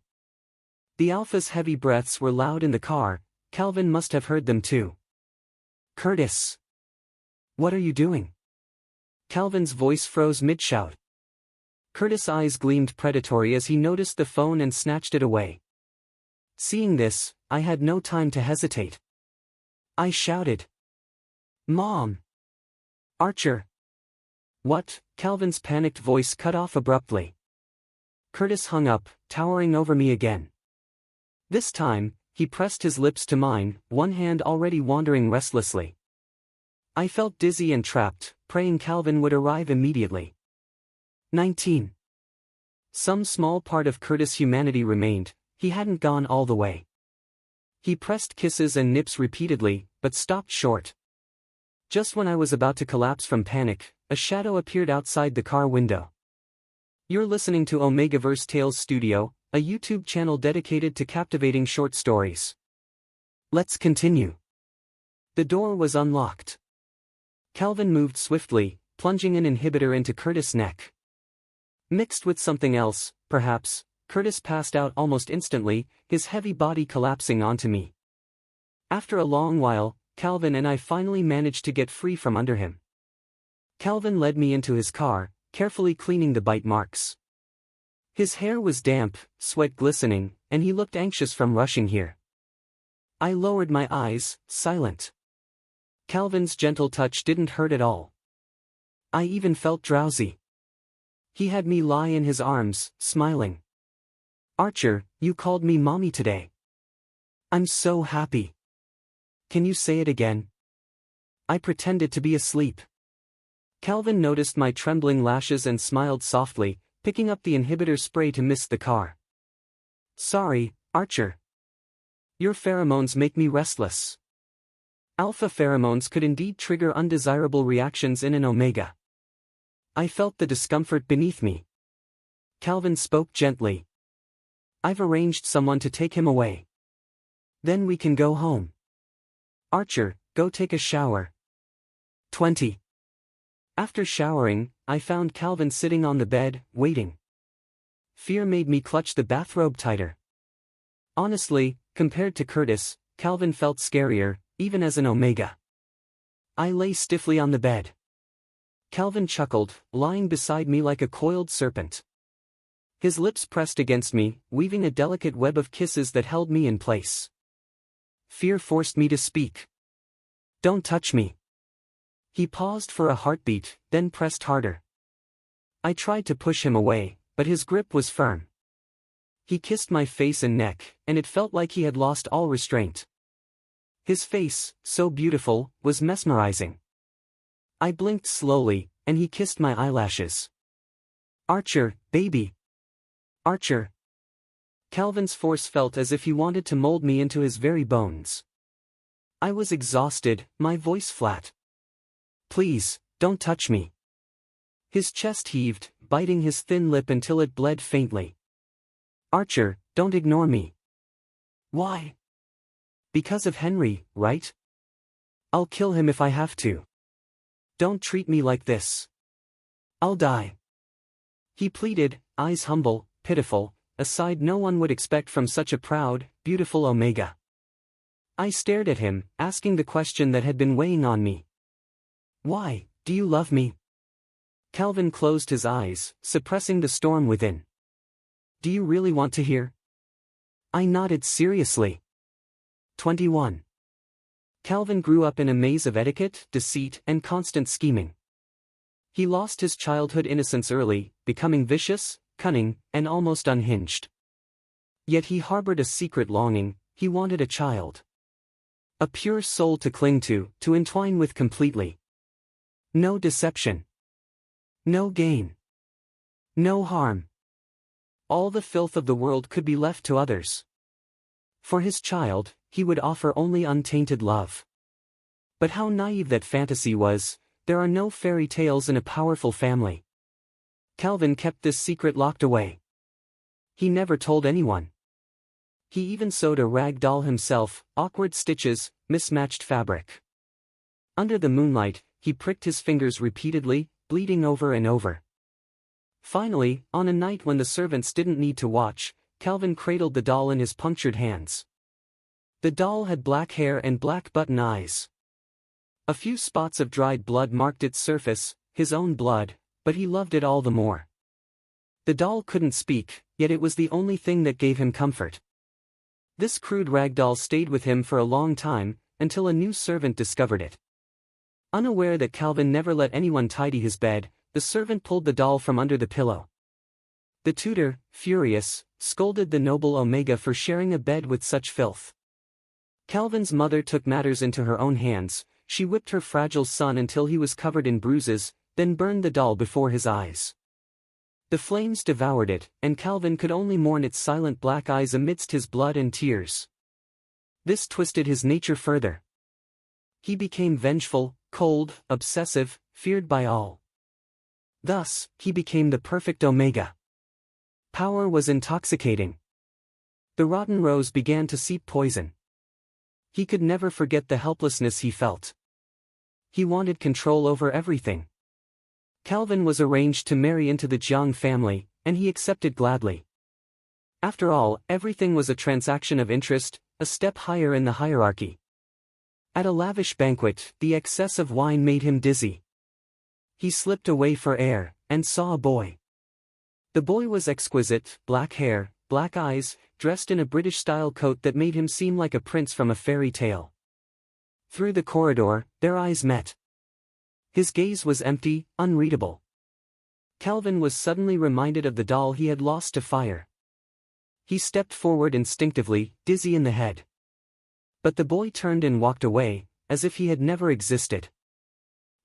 The alpha's heavy breaths were loud in the car. Calvin must have heard them too. Curtis. What are you doing? Calvin's voice froze mid-shout. Curtis' eyes gleamed predatory as he noticed the phone and snatched it away. Seeing this, I had no time to hesitate. I shouted. Mom! Archer! What? Calvin's panicked voice cut off abruptly. Curtis hung up, towering over me again. This time, he pressed his lips to mine, one hand already wandering restlessly. I felt dizzy and trapped, praying Calvin would arrive immediately. 19. Some small part of Curtis' humanity remained. He hadn't gone all the way. He pressed kisses and nips repeatedly, but stopped short. Just when I was about to collapse from panic, a shadow appeared outside the car window. You're listening to Omegaverse Tales Studio, a YouTube channel dedicated to captivating short stories. Let's continue. The door was unlocked. Calvin moved swiftly, plunging an inhibitor into Curtis' neck. Mixed with something else, perhaps, Curtis passed out almost instantly, his heavy body collapsing onto me. After a long while, Calvin and I finally managed to get free from under him. Calvin led me into his car, carefully cleaning the bite marks. His hair was damp, sweat glistening, and he looked anxious from rushing here. I lowered my eyes, silent. Calvin's gentle touch didn't hurt at all. I even felt drowsy. He had me lie in his arms, smiling. Archer, you called me mommy today. I'm so happy. Can you say it again? I pretended to be asleep. Calvin noticed my trembling lashes and smiled softly, picking up the inhibitor spray to mist the car. Sorry, Archer. Your pheromones make me restless. Alpha pheromones could indeed trigger undesirable reactions in an omega. I felt the discomfort beneath me. Calvin spoke gently. I've arranged someone to take him away. Then we can go home. Archer, go take a shower. 20. After showering, I found Calvin sitting on the bed, waiting. Fear made me clutch the bathrobe tighter. Honestly, compared to Curtis, Calvin felt scarier, even as an omega. I lay stiffly on the bed. Calvin chuckled, lying beside me like a coiled serpent. His lips pressed against me, weaving a delicate web of kisses that held me in place. Fear forced me to speak. Don't touch me. He paused for a heartbeat, then pressed harder. I tried to push him away, but his grip was firm. He kissed my face and neck, and it felt like he had lost all restraint. His face, so beautiful, was mesmerizing. I blinked slowly, and he kissed my eyelashes. Archer, baby. Archer. Calvin's force felt as if he wanted to mold me into his very bones. I was exhausted, my voice flat. Please, don't touch me. His chest heaved, biting his thin lip until it bled faintly. Archer, don't ignore me. Why? Because of Henry, right? I'll kill him if I have to. Don't treat me like this. I'll die. He pleaded, eyes humble, pitiful, a side no one would expect from such a proud, beautiful omega. I stared at him, asking the question that had been weighing on me. Why, do you love me? Calvin closed his eyes, suppressing the storm within. Do you really want to hear? I nodded seriously. 21. Calvin grew up in a maze of etiquette, deceit, and constant scheming. He lost his childhood innocence early, becoming vicious, cunning, and almost unhinged. Yet he harbored a secret longing. He wanted a child. A pure soul to cling to entwine with completely. No deception. No gain. No harm. all the filth of the world could be left to others. For his child, he would offer only untainted love. But how naive that fantasy was. There are no fairy tales in a powerful family. Calvin kept this secret locked away. He never told anyone. He even sewed a rag doll himself, awkward stitches, mismatched fabric. Under the moonlight, he pricked his fingers repeatedly, bleeding over and over. Finally, on a night when the servants didn't need to watch, Calvin cradled the doll in his punctured hands. The doll had black hair and black button eyes. A few spots of dried blood marked its surface, his own blood, but he loved it all the more. The doll couldn't speak, yet it was the only thing that gave him comfort. This crude rag doll stayed with him for a long time, until a new servant discovered it. Unaware that Calvin never let anyone tidy his bed, the servant pulled the doll from under the pillow. The tutor, furious, scolded the noble Omega for sharing a bed with such filth. Calvin's mother took matters into her own hands. She whipped her fragile son until he was covered in bruises, then burned the doll before his eyes. The flames devoured it, and Calvin could only mourn its silent black eyes amidst his blood and tears. This twisted his nature further. He became vengeful, cold, obsessive, feared by all. Thus, he became the perfect Omega. Power was intoxicating. The rotten rose began to seep poison. He could never forget the helplessness he felt. He wanted control over everything. Calvin was arranged to marry into the Jiang family, and he accepted gladly. After all, everything was a transaction of interest, a step higher in the hierarchy. At a lavish banquet, the excess of wine made him dizzy. He slipped away for air, and saw a boy. The boy was exquisite, black hair, black eyes, dressed in a British-style coat that made him seem like a prince from a fairy tale. Through the corridor, their eyes met. His gaze was empty, unreadable. Calvin was suddenly reminded of the doll he had lost to fire. He stepped forward instinctively, dizzy in the head. But the boy turned and walked away, as if he had never existed.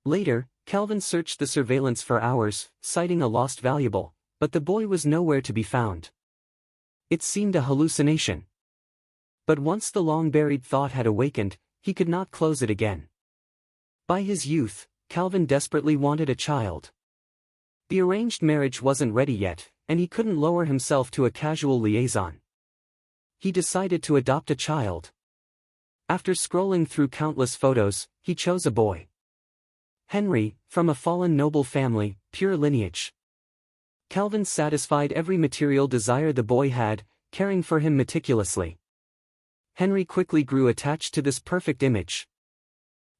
Later, Calvin searched the surveillance for hours, citing a lost valuable, but the boy was nowhere to be found. It seemed a hallucination. But once the long-buried thought had awakened, he could not close it again. By his youth, Calvin desperately wanted a child. The arranged marriage wasn't ready yet, and he couldn't lower himself to a casual liaison. He decided to adopt a child. After scrolling through countless photos, he chose a boy. Henry, from a fallen noble family, pure lineage. Calvin satisfied every material desire the boy had, caring for him meticulously. Henry quickly grew attached to this perfect image.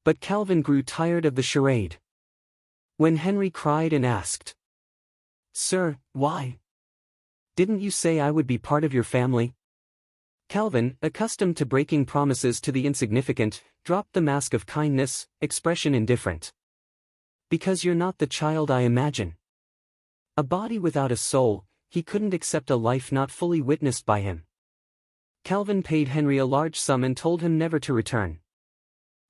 But Calvin grew tired of the charade. When Henry cried and asked, "Sir, why? Didn't you say I would be part of your family?" Calvin, accustomed to breaking promises to the insignificant, dropped the mask of kindness, expression indifferent. "Because you're not the child I imagine." A body without a soul, he couldn't accept a life not fully witnessed by him. Calvin paid Henry a large sum and told him never to return.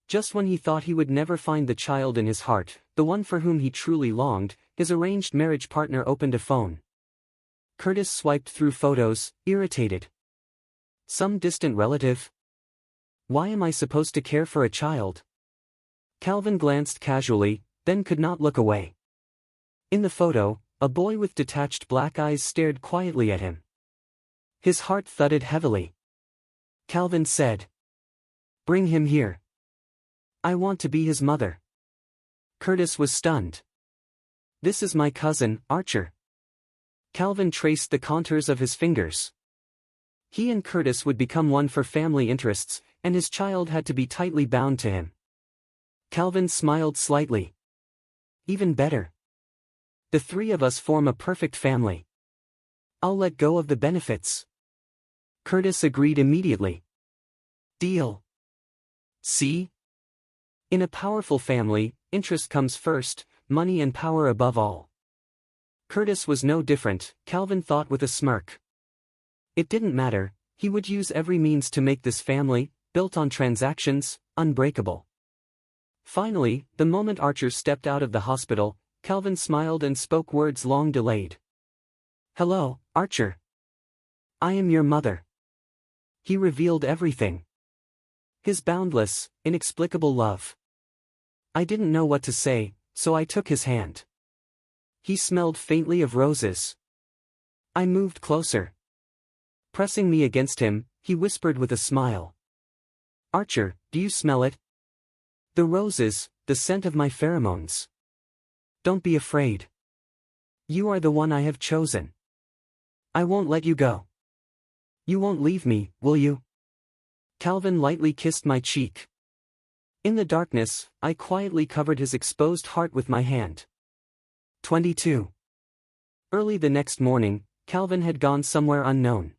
Just when he thought he would never find the child in his heart, the one for whom he truly longed, his arranged marriage partner opened a phone. Curtis swiped through photos, irritated. Some distant relative? Why am I supposed to care for a child? Calvin glanced casually, then could not look away. In the photo, a boy with detached black eyes stared quietly at him. His heart thudded heavily. Calvin said, "Bring him here. I want to be his mother." Curtis was stunned. "This is my cousin, Archer." Calvin traced the contours of his fingers. He and Curtis would become one for family interests, and his child had to be tightly bound to him. Calvin smiled slightly. "Even better. The three of us form a perfect family. I'll let go of the benefits." Curtis agreed immediately. "Deal. See? In a powerful family, interest comes first, money and power above all." Curtis was no different, Calvin thought with a smirk. It didn't matter, he would use every means to make this family, built on transactions, unbreakable. Finally, the moment Archer stepped out of the hospital, Calvin smiled and spoke words long delayed. "Hello, Archer." I am your mother. He revealed everything. His boundless, inexplicable love. I didn't know what to say, so I took his hand. He smelled faintly of roses. I moved closer. Pressing me against him, he whispered with a smile. Archer, do you smell it? The roses, the scent of my pheromones. Don't be afraid. You are the one I have chosen. I won't let you go. You won't leave me, will you? Calvin lightly kissed my cheek. In the darkness, I quietly covered his exposed heart with my hand. 22. Early the next morning, Calvin had gone somewhere unknown.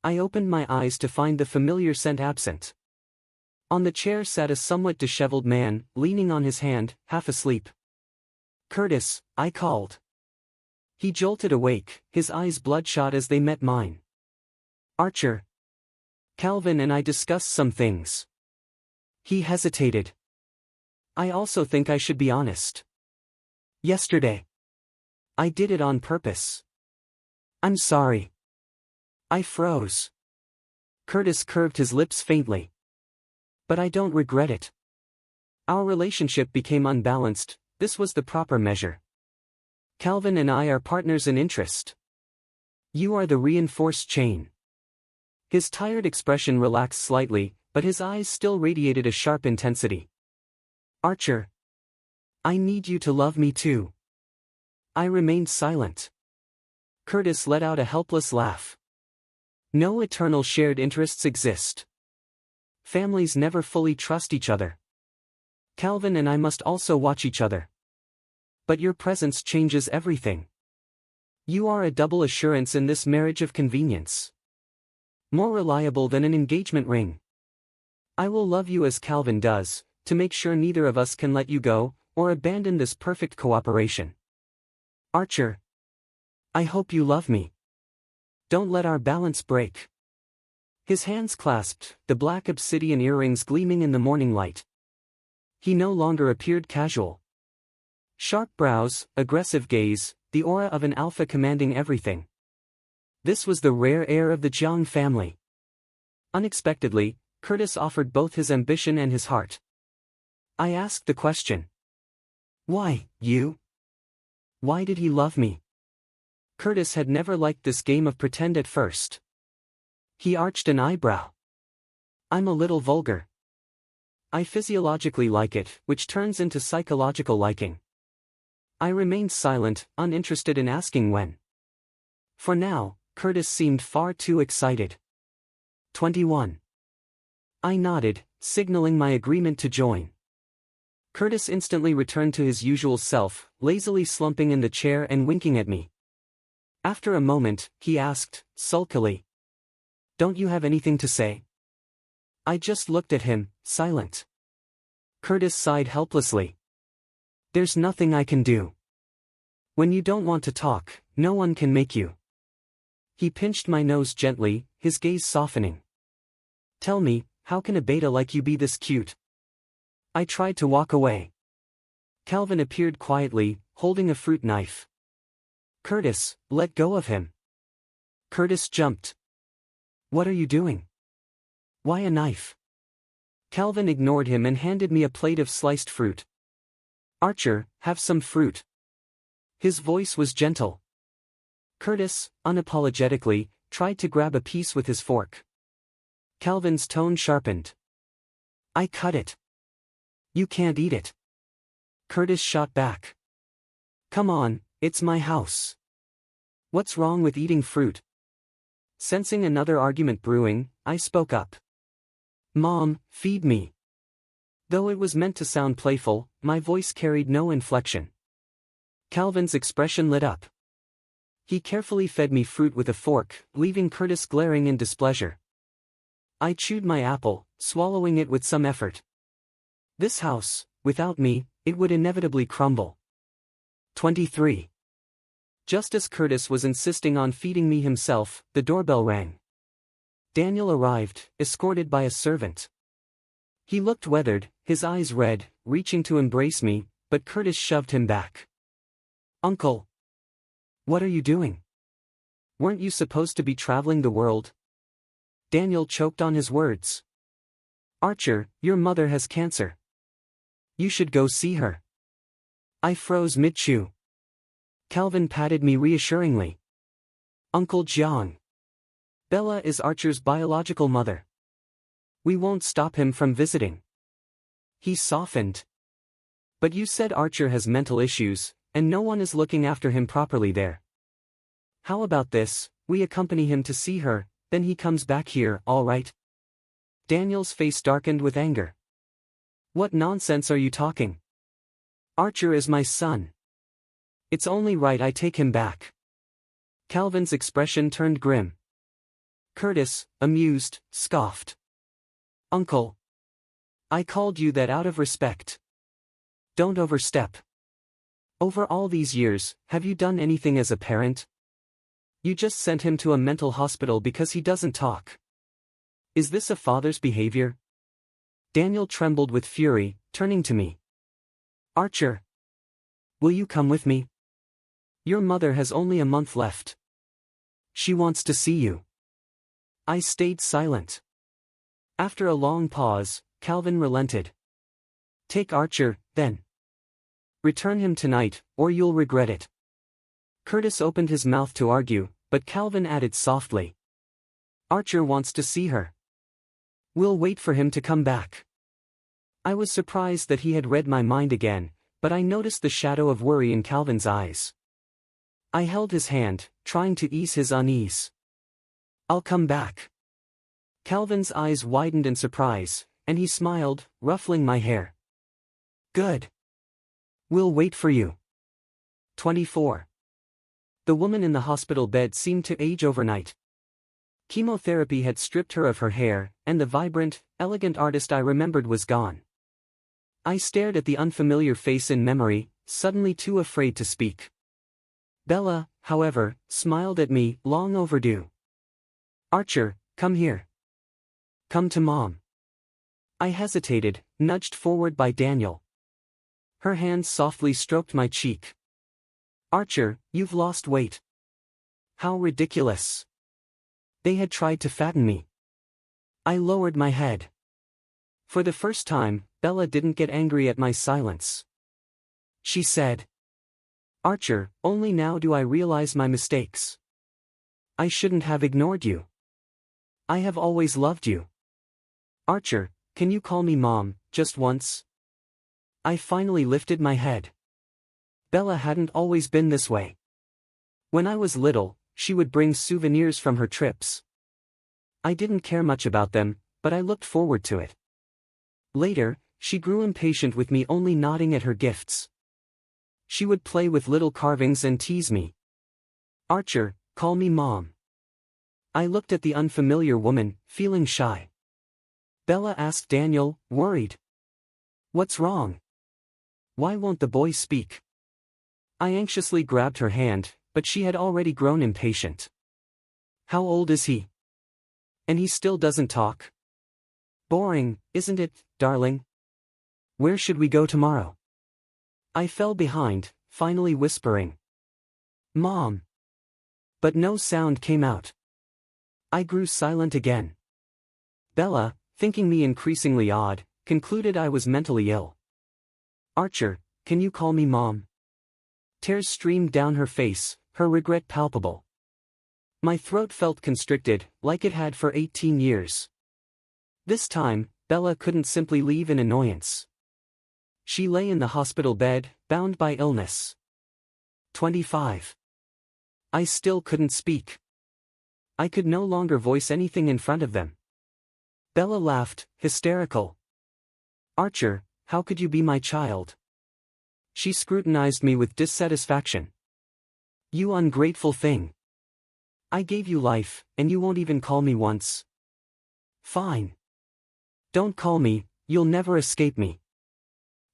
I opened my eyes to find the familiar scent absent. On the chair sat a somewhat disheveled man, leaning on his hand, half asleep. Curtis, I called. He jolted awake, his eyes bloodshot as they met mine. Archer. Calvin and I discussed some things. He hesitated. I also think I should be honest. Yesterday. I did it on purpose. I'm sorry. I froze. Curtis curved his lips faintly. But I don't regret it. Our relationship became unbalanced, this was the proper measure. Calvin and I are partners in interest. You are the reinforced chain. His tired expression relaxed slightly, but his eyes still radiated a sharp intensity. Archer. I need you to love me too. I remained silent. Curtis let out a helpless laugh. No eternal shared interests exist. Families never fully trust each other. Calvin and I must also watch each other. But your presence changes everything. You are a double assurance in this marriage of convenience. More reliable than an engagement ring. I will love you as Calvin does, to make sure neither of us can let you go, or abandon this perfect cooperation. Archer. I hope you love me. Don't let our balance break. His hands clasped, the black obsidian earrings gleaming in the morning light. He no longer appeared casual. Sharp brows, aggressive gaze, the aura of an alpha commanding everything. This was the rare heir of the Jiang family. Unexpectedly, Curtis offered both his ambition and his heart. I asked the question. Why, you? Why did he love me? Curtis had never liked this game of pretend at first. He arched an eyebrow. I'm a little vulgar. I physiologically like it, which turns into psychological liking. I remained silent, uninterested in asking when. For now, Curtis seemed far too excited. 21. I nodded, signaling my agreement to join. Curtis instantly returned to his usual self, lazily slumping in the chair and winking at me. After a moment, he asked, sulkily. Don't you have anything to say? I just looked at him, silent. Curtis sighed helplessly. There's nothing I can do. When you don't want to talk, no one can make you. He pinched my nose gently, his gaze softening. Tell me, how can a beta like you be this cute? I tried to walk away. Calvin appeared quietly, holding a fruit knife. Curtis, let go of him. Curtis jumped. What are you doing? Why a knife? Calvin ignored him and handed me a plate of sliced fruit. Archer, have some fruit. His voice was gentle. Curtis, unapologetically, tried to grab a piece with his fork. Calvin's tone sharpened. I cut it. You can't eat it. Curtis shot back. Come on, it's my house. What's wrong with eating fruit? Sensing another argument brewing, I spoke up. Mom, feed me. Though it was meant to sound playful, my voice carried no inflection. Calvin's expression lit up. He carefully fed me fruit with a fork, leaving Curtis glaring in displeasure. I chewed my apple, swallowing it with some effort. This house, without me, it would inevitably crumble. 23. Just as Curtis was insisting on feeding me himself, the doorbell rang. Daniel arrived, escorted by a servant. He looked weathered, his eyes red, reaching to embrace me, but Curtis shoved him back. Uncle! What are you doing? Weren't you supposed to be traveling the world? Daniel choked on his words. Archer, your mother has cancer. You should go see her. I froze mid-chew. Calvin patted me reassuringly. Uncle Jiang. Bella is Archer's biological mother. We won't stop him from visiting. He softened. But you said Archer has mental issues, and no one is looking after him properly there. How about this, we accompany him to see her, then he comes back here, all right? Daniel's face darkened with anger. What nonsense are you talking? Archer is my son. It's only right I take him back. Calvin's expression turned grim. Curtis, amused, scoffed. Uncle. I called you that out of respect. Don't overstep. Over all these years, have you done anything as a parent? You just sent him to a mental hospital because he doesn't talk. Is this a father's behavior? Daniel trembled with fury, turning to me. Archer. Will you come with me? Your mother has only a month left. She wants to see you. I stayed silent. After a long pause, Calvin relented. Take Archer, then. Return him tonight, or you'll regret it. Curtis opened his mouth to argue, but Calvin added softly. Archer wants to see her. We'll wait for him to come back. I was surprised that he had read my mind again, but I noticed the shadow of worry in Calvin's eyes. I held his hand, trying to ease his unease. I'll come back. Calvin's eyes widened in surprise, and he smiled, ruffling my hair. Good. We'll wait for you. 24. The woman in the hospital bed seemed to age overnight. Chemotherapy had stripped her of her hair, and the vibrant, elegant artist I remembered was gone. I stared at the unfamiliar face in memory, suddenly too afraid to speak. Bella, however, smiled at me, long overdue. Archer, come here. Come to Mom. I hesitated, nudged forward by Daniel. Her hands softly stroked my cheek. Archer, you've lost weight. How ridiculous. They had tried to fatten me. I lowered my head. For the first time, Bella didn't get angry at my silence. She said, Archer, only now do I realize my mistakes. I shouldn't have ignored you. I have always loved you. Archer, can you call me Mom, just once? I finally lifted my head. Bella hadn't always been this way. When I was little, she would bring souvenirs from her trips. I didn't care much about them, but I looked forward to it. Later, she grew impatient with me only nodding at her gifts. She would play with little carvings and tease me. Archer, call me Mom. I looked at the unfamiliar woman, feeling shy. Bella asked Daniel, worried. What's wrong? Why won't the boy speak? I anxiously grabbed her hand, but she had already grown impatient. How old is he? And he still doesn't talk? Boring, isn't it, darling? Where should we go tomorrow? I fell behind, finally whispering. Mom. But no sound came out. I grew silent again. Bella, thinking me increasingly odd, concluded I was mentally ill. Archer, can you call me Mom? Tears streamed down her face, her regret palpable. My throat felt constricted, like it had for 18 years. This time, Bella couldn't simply leave in annoyance. She lay in the hospital bed, bound by illness. 25. I still couldn't speak. I could no longer voice anything in front of them. Bella laughed, hysterical. Archer, how could you be my child? She scrutinized me with dissatisfaction. You ungrateful thing. I gave you life, and you won't even call me once. Fine. Don't call me, you'll never escape me.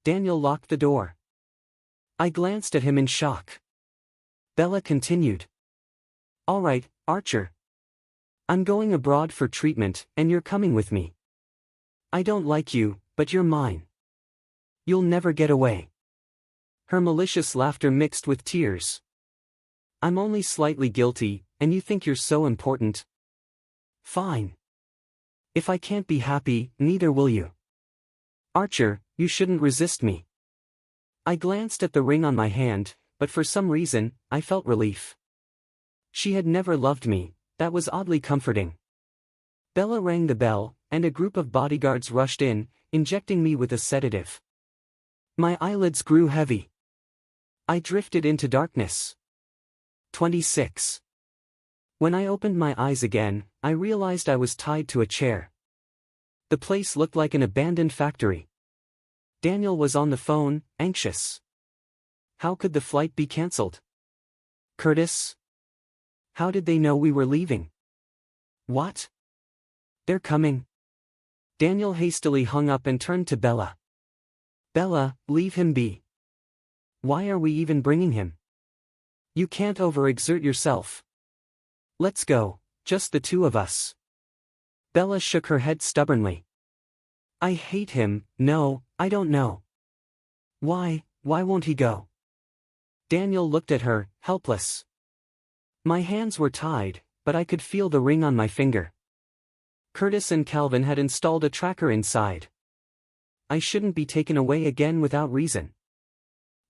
Daniel locked the door. I glanced at him in shock. Bella continued. All right, Archer. I'm going abroad for treatment, and you're coming with me. I don't like you, but you're mine. You'll never get away. Her malicious laughter mixed with tears. I'm only slightly guilty, and you think you're so important? Fine. If I can't be happy, neither will you. Archer, you shouldn't resist me. I glanced at the ring on my hand, but for some reason, I felt relief. She had never loved me, that was oddly comforting. Bella rang the bell, and a group of bodyguards rushed in, injecting me with a sedative. My eyelids grew heavy. I drifted into darkness. 26. When I opened my eyes again, I realized I was tied to a chair. The place looked like an abandoned factory. Daniel was on the phone, anxious. How could the flight be cancelled? Curtis? How did they know we were leaving? What? They're coming. Daniel hastily hung up and turned to Bella. Bella, leave him be. Why are we even bringing him? You can't overexert yourself. Let's go, just the two of us. Bella shook her head stubbornly. I hate him, no, I don't know. Why won't he go? Daniel looked at her, helpless. My hands were tied, but I could feel the ring on my finger. Curtis and Calvin had installed a tracker inside. I shouldn't be taken away again without reason.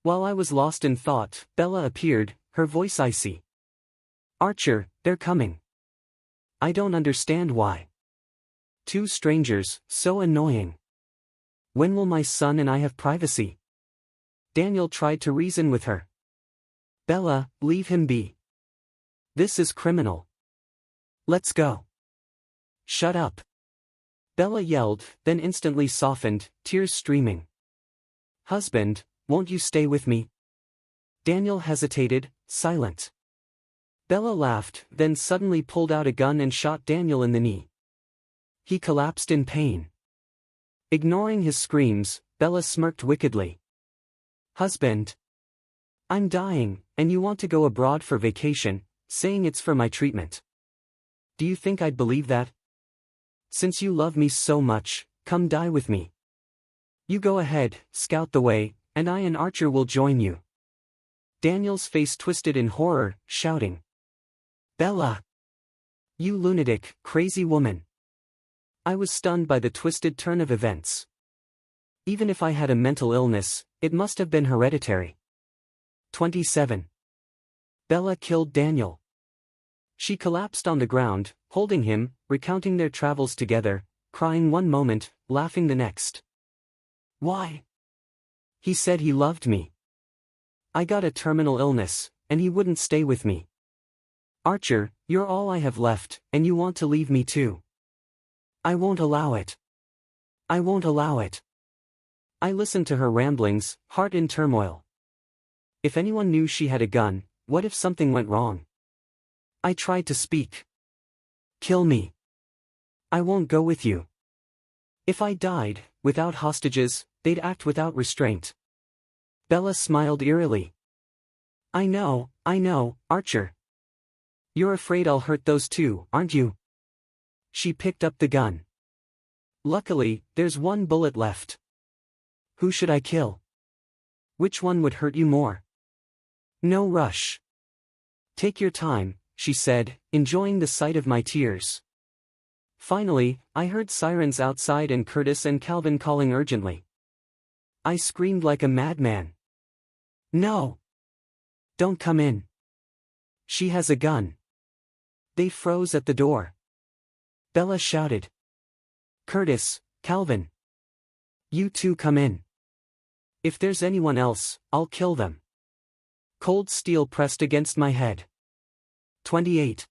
While I was lost in thought, Bella appeared, her voice icy. Archer, they're coming. I don't understand why. Two strangers, so annoying. When will my son and I have privacy? Daniel tried to reason with her. Bella, leave him be. This is criminal. Let's go. Shut up. Bella yelled, then instantly softened, tears streaming. Husband, won't you stay with me? Daniel hesitated, silent. Bella laughed, then suddenly pulled out a gun and shot Daniel in the knee. He collapsed in pain. Ignoring his screams, Bella smirked wickedly. Husband. I'm dying, and you want to go abroad for vacation, saying it's for my treatment. Do you think I'd believe that? Since you love me so much, come die with me. You go ahead, scout the way, and I and Archer will join you. Daniel's face twisted in horror, shouting. Bella! You lunatic, crazy woman. I was stunned by the twisted turn of events. Even if I had a mental illness, it must have been hereditary. 27. Bella killed Daniel. She collapsed on the ground, holding him, recounting their travels together, crying one moment, laughing the next. Why? He said he loved me. I got a terminal illness, and he wouldn't stay with me. Archer, you're all I have left, and you want to leave me too. I won't allow it. I won't allow it. I listened to her ramblings, heart in turmoil. If anyone knew she had a gun, what if something went wrong? I tried to speak. Kill me. I won't go with you. If I died, without hostages, they'd act without restraint. Bella smiled eerily. I know, Archer. You're afraid I'll hurt those two, aren't you? She picked up the gun. Luckily, there's one bullet left. Who should I kill? Which one would hurt you more? No rush. Take your time, she said, enjoying the sight of my tears. Finally, I heard sirens outside and Curtis and Calvin calling urgently. I screamed like a madman. No! Don't come in. She has a gun. They froze at the door. Bella shouted. Curtis, Calvin. You two come in. If there's anyone else, I'll kill them. Cold steel pressed against my head. 28.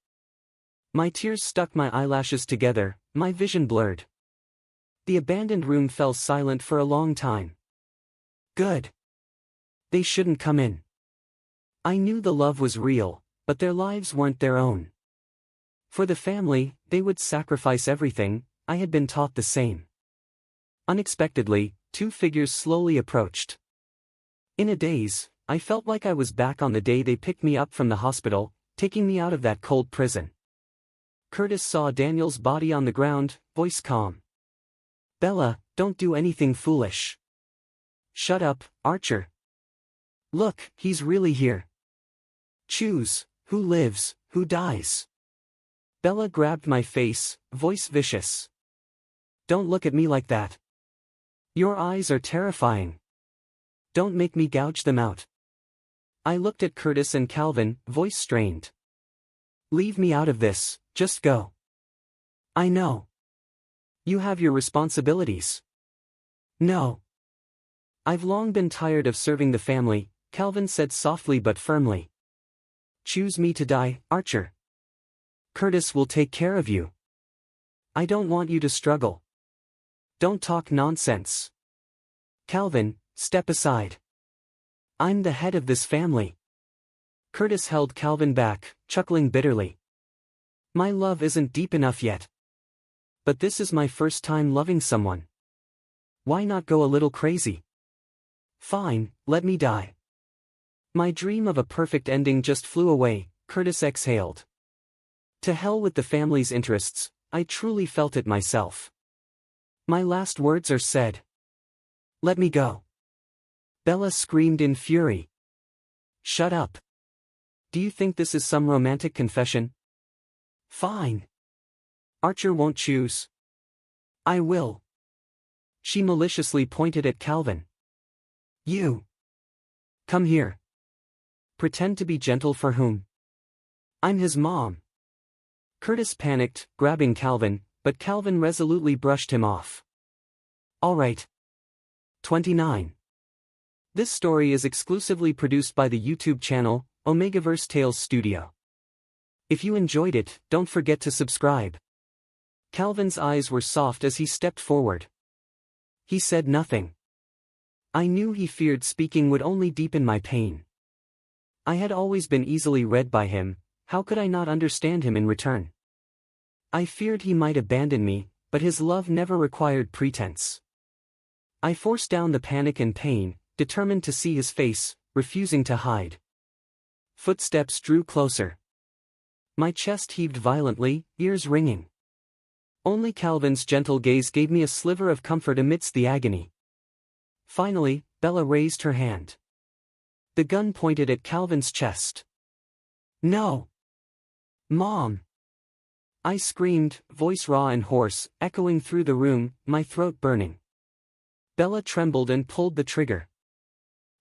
My tears stuck my eyelashes together, my vision blurred. The abandoned room fell silent for a long time. Good. They shouldn't come in. I knew the love was real, but their lives weren't their own. For the family, they would sacrifice everything, I had been taught the same. Unexpectedly, two figures slowly approached. In a daze, I felt like I was back on the day they picked me up from the hospital, taking me out of that cold prison. Curtis saw Daniel's body on the ground, voice calm. Bella, don't do anything foolish. Shut up, Archer. Look, he's really here. Choose, Who lives, who dies? Bella grabbed my face, voice vicious. Don't look at me like that. Your eyes are terrifying. Don't make me gouge them out. I looked at Curtis and Calvin, voice strained. Leave me out of this, just go. I know. You have your responsibilities. No. I've long been tired of serving the family, Calvin said softly but firmly. Choose me to die, Archer. Curtis will take care of you. I don't want you to struggle. Don't talk nonsense. Calvin, step aside. I'm the head of this family. Curtis held Calvin back, chuckling bitterly. My love isn't deep enough yet. But this is my first time loving someone. Why not go a little crazy? Fine, let me die. My dream of a perfect ending just flew away, Curtis exhaled. To hell with the family's interests, I truly felt it myself. My last words are said. Let me go. Bella screamed in fury. Shut up. Do you think this is some romantic confession? Fine. Archer won't choose. I will. She maliciously pointed at Calvin. You. Come here. Pretend to be gentle for whom? I'm his mom. Curtis panicked, grabbing Calvin, but Calvin resolutely brushed him off. All right. 29. This story is exclusively produced by the YouTube channel, Omegaverse Tales Studio. If you enjoyed it, don't forget to subscribe. Calvin's eyes were soft as he stepped forward. He said nothing. I knew he feared speaking would only deepen my pain. I had always been easily read by him, how could I not understand him in return? I feared he might abandon me, but his love never required pretense. I forced down the panic and pain, determined to see his face, refusing to hide. Footsteps drew closer. My chest heaved violently, ears ringing. Only Calvin's gentle gaze gave me a sliver of comfort amidst the agony. Finally, Bella raised her hand. The gun pointed at Calvin's chest. No! Mom! I screamed, voice raw and hoarse, echoing through the room, my throat burning. Bella trembled and pulled the trigger.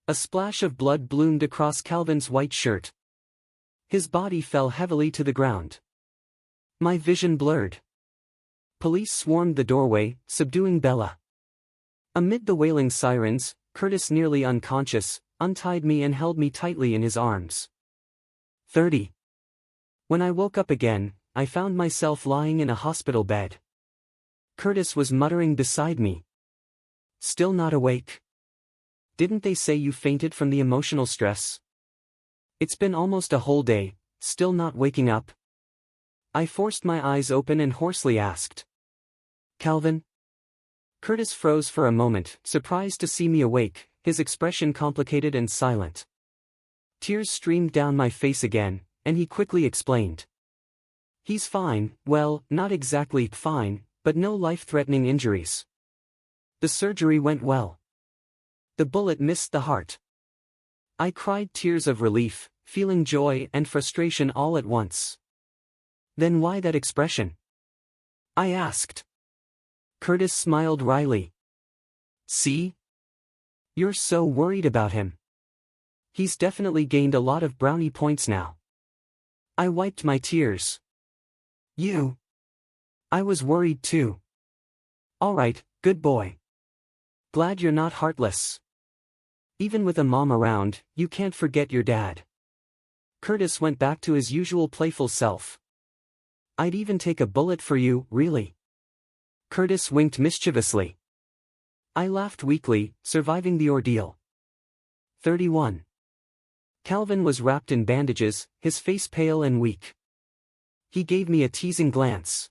A splash of blood bloomed across Calvin's white shirt. His body fell heavily to the ground. My vision blurred. Police swarmed the doorway, subduing Bella. Amid the wailing sirens, Curtis, nearly unconscious, untied me and held me tightly in his arms. 30. When I woke up again, I found myself lying in a hospital bed. Curtis was muttering beside me. Still not awake? Didn't they say you fainted from the emotional stress? It's been almost a whole day, still not waking up? I forced my eyes open and hoarsely asked. Calvin? Curtis froze for a moment, surprised to see me awake, his expression complicated and silent. Tears streamed down my face again, and he quickly explained. He's fine, well, not exactly fine, but no life-threatening injuries. The surgery went well. The bullet missed the heart. I cried tears of relief, feeling joy and frustration all at once. Then why that expression? I asked. Curtis smiled wryly. See? You're so worried about him. He's definitely gained a lot of brownie points now. I wiped my tears. You? I was worried too. All right, good boy. Glad you're not heartless. Even with a mom around, you can't forget your dad. Curtis went back to his usual playful self. I'd even take a bullet for you, really. Curtis winked mischievously. I laughed weakly, surviving the ordeal. 31. Calvin was wrapped in bandages, his face pale and weak. He gave me a teasing glance.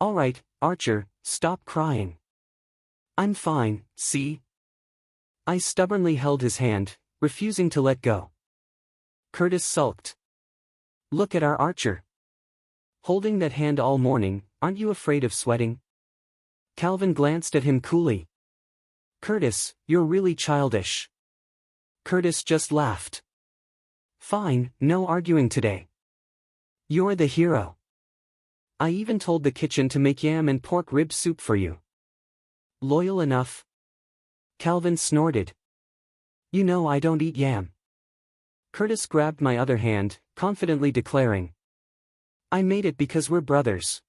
All right, Archer, stop crying. I'm fine, see? I stubbornly held his hand, refusing to let go. Curtis sulked. Look at our Archer. Holding that hand all morning, aren't you afraid of sweating? Calvin glanced at him coolly. Curtis, you're really childish. Curtis just laughed. Fine, no arguing today. You're the hero. I even told the kitchen to make yam and pork rib soup for you. Loyal enough? Calvin snorted. You know I don't eat yam. Curtis grabbed my other hand, confidently declaring. I made it because we're brothers.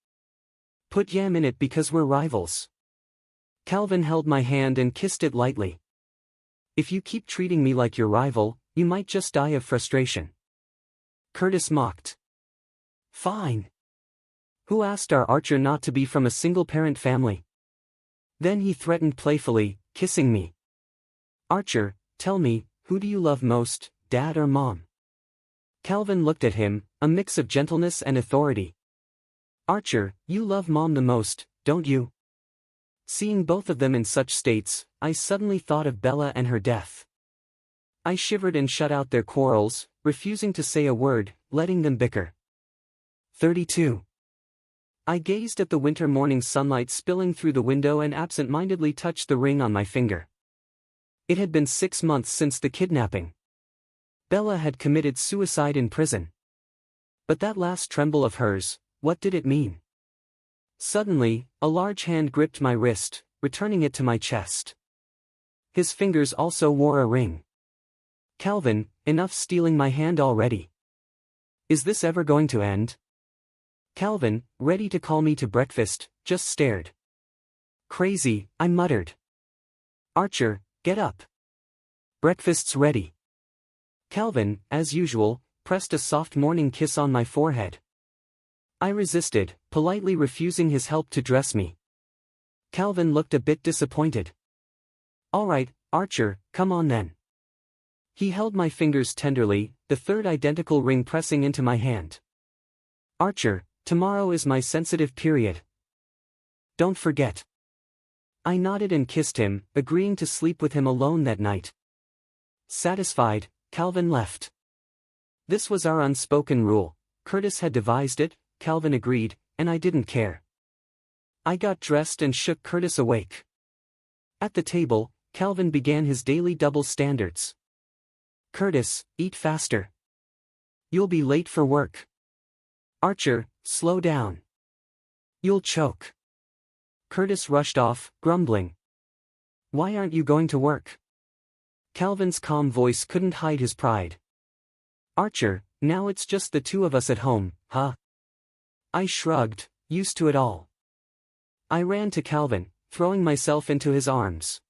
Put yam in it because we're rivals. Calvin held my hand and kissed it lightly. If you keep treating me like your rival, you might just die of frustration. Curtis mocked. Fine. Who asked our Archer not to be from a single-parent family? Then he threatened playfully, kissing me. Archer, tell me, who do you love most, Dad or Mom? Calvin looked at him, a mix of gentleness and authority. Archer, you love Mom the most, don't you? Seeing both of them in such states, I suddenly thought of Bella and her death. I shivered and shut out their quarrels, refusing to say a word, letting them bicker. 32. I gazed at the winter morning sunlight spilling through the window and absent-mindedly touched the ring on my finger. It had been 6 months since the kidnapping. Bella had committed suicide in prison. But that last tremble of hers, what did it mean? Suddenly, a large hand gripped my wrist, returning it to my chest. His fingers also wore a ring. Calvin, enough stealing my hand already. Is this ever going to end? Calvin, ready to call me to breakfast, just stared. Crazy, I muttered. Archer, get up. Breakfast's ready. Calvin, as usual, pressed a soft morning kiss on my forehead. I resisted, politely refusing his help to dress me. Calvin looked a bit disappointed. All right, Archer, come on then. He held my fingers tenderly, the third identical ring pressing into my hand. Archer, tomorrow is my sensitive period. Don't forget. I nodded and kissed him, agreeing to sleep with him alone that night. Satisfied, Calvin left. This was our unspoken rule. Curtis had devised it, Calvin agreed, and I didn't care. I got dressed and shook Curtis awake. At the table, Calvin began his daily double standards. Curtis, eat faster. You'll be late for work. Archer, slow down. You'll choke. Curtis rushed off, grumbling. Why aren't you going to work? Calvin's calm voice couldn't hide his pride. Archer, now it's just the two of us at home, huh? I shrugged, used to it all. I ran to Calvin, throwing myself into his arms.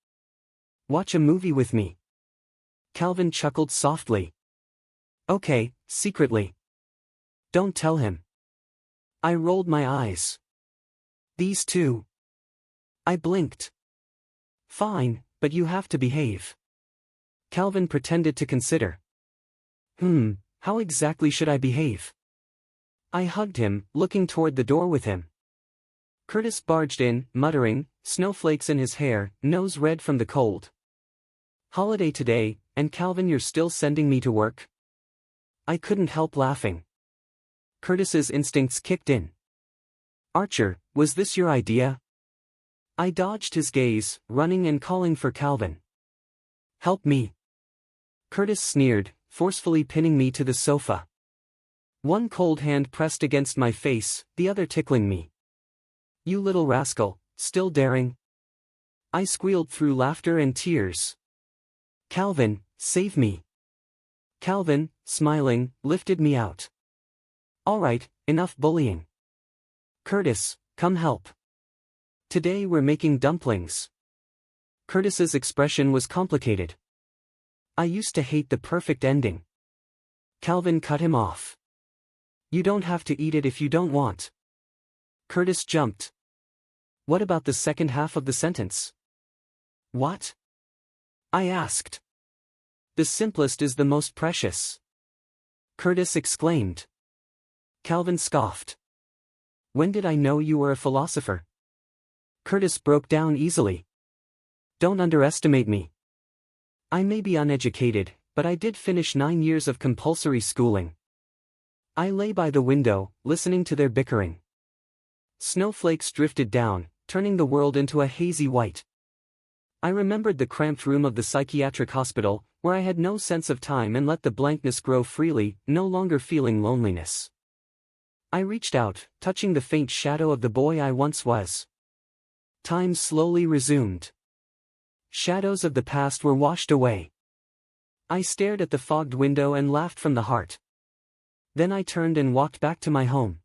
Watch a movie with me. Calvin chuckled softly. Okay, secretly. Don't tell him. I rolled my eyes. These two. I blinked. Fine, but you have to behave. Calvin pretended to consider. How exactly should I behave? I hugged him, looking toward the door with him. Curtis barged in, muttering, snowflakes in his hair, nose red from the cold. Holiday today, and Calvin, you're still sending me to work? I couldn't help laughing. Curtis's instincts kicked in. Archer, was this your idea? I dodged his gaze, running and calling for Calvin. Help me. Curtis sneered, forcefully pinning me to the sofa. One cold hand pressed against my face, the other tickling me. You little rascal, still daring? I squealed through laughter and tears. Calvin, save me. Calvin, smiling, lifted me out. All right, enough bullying. Curtis, come help. Today we're making dumplings. Curtis's expression was complicated. I used to hate the perfect ending. Calvin cut him off. You don't have to eat it if you don't want. Curtis jumped. What about the second half of the sentence? What? I asked. The simplest is the most precious. Curtis exclaimed. Calvin scoffed. When did I know you were a philosopher? Curtis broke down easily. Don't underestimate me. I may be uneducated, but I did finish 9 years of compulsory schooling. I lay by the window, listening to their bickering. Snowflakes drifted down, turning the world into a hazy white. I remembered the cramped room of the psychiatric hospital, where I had no sense of time and let the blankness grow freely, no longer feeling loneliness. I reached out, touching the faint shadow of the boy I once was. Time slowly resumed. Shadows of the past were washed away. I stared at the fogged window and laughed from the heart. Then I turned and walked back to my home.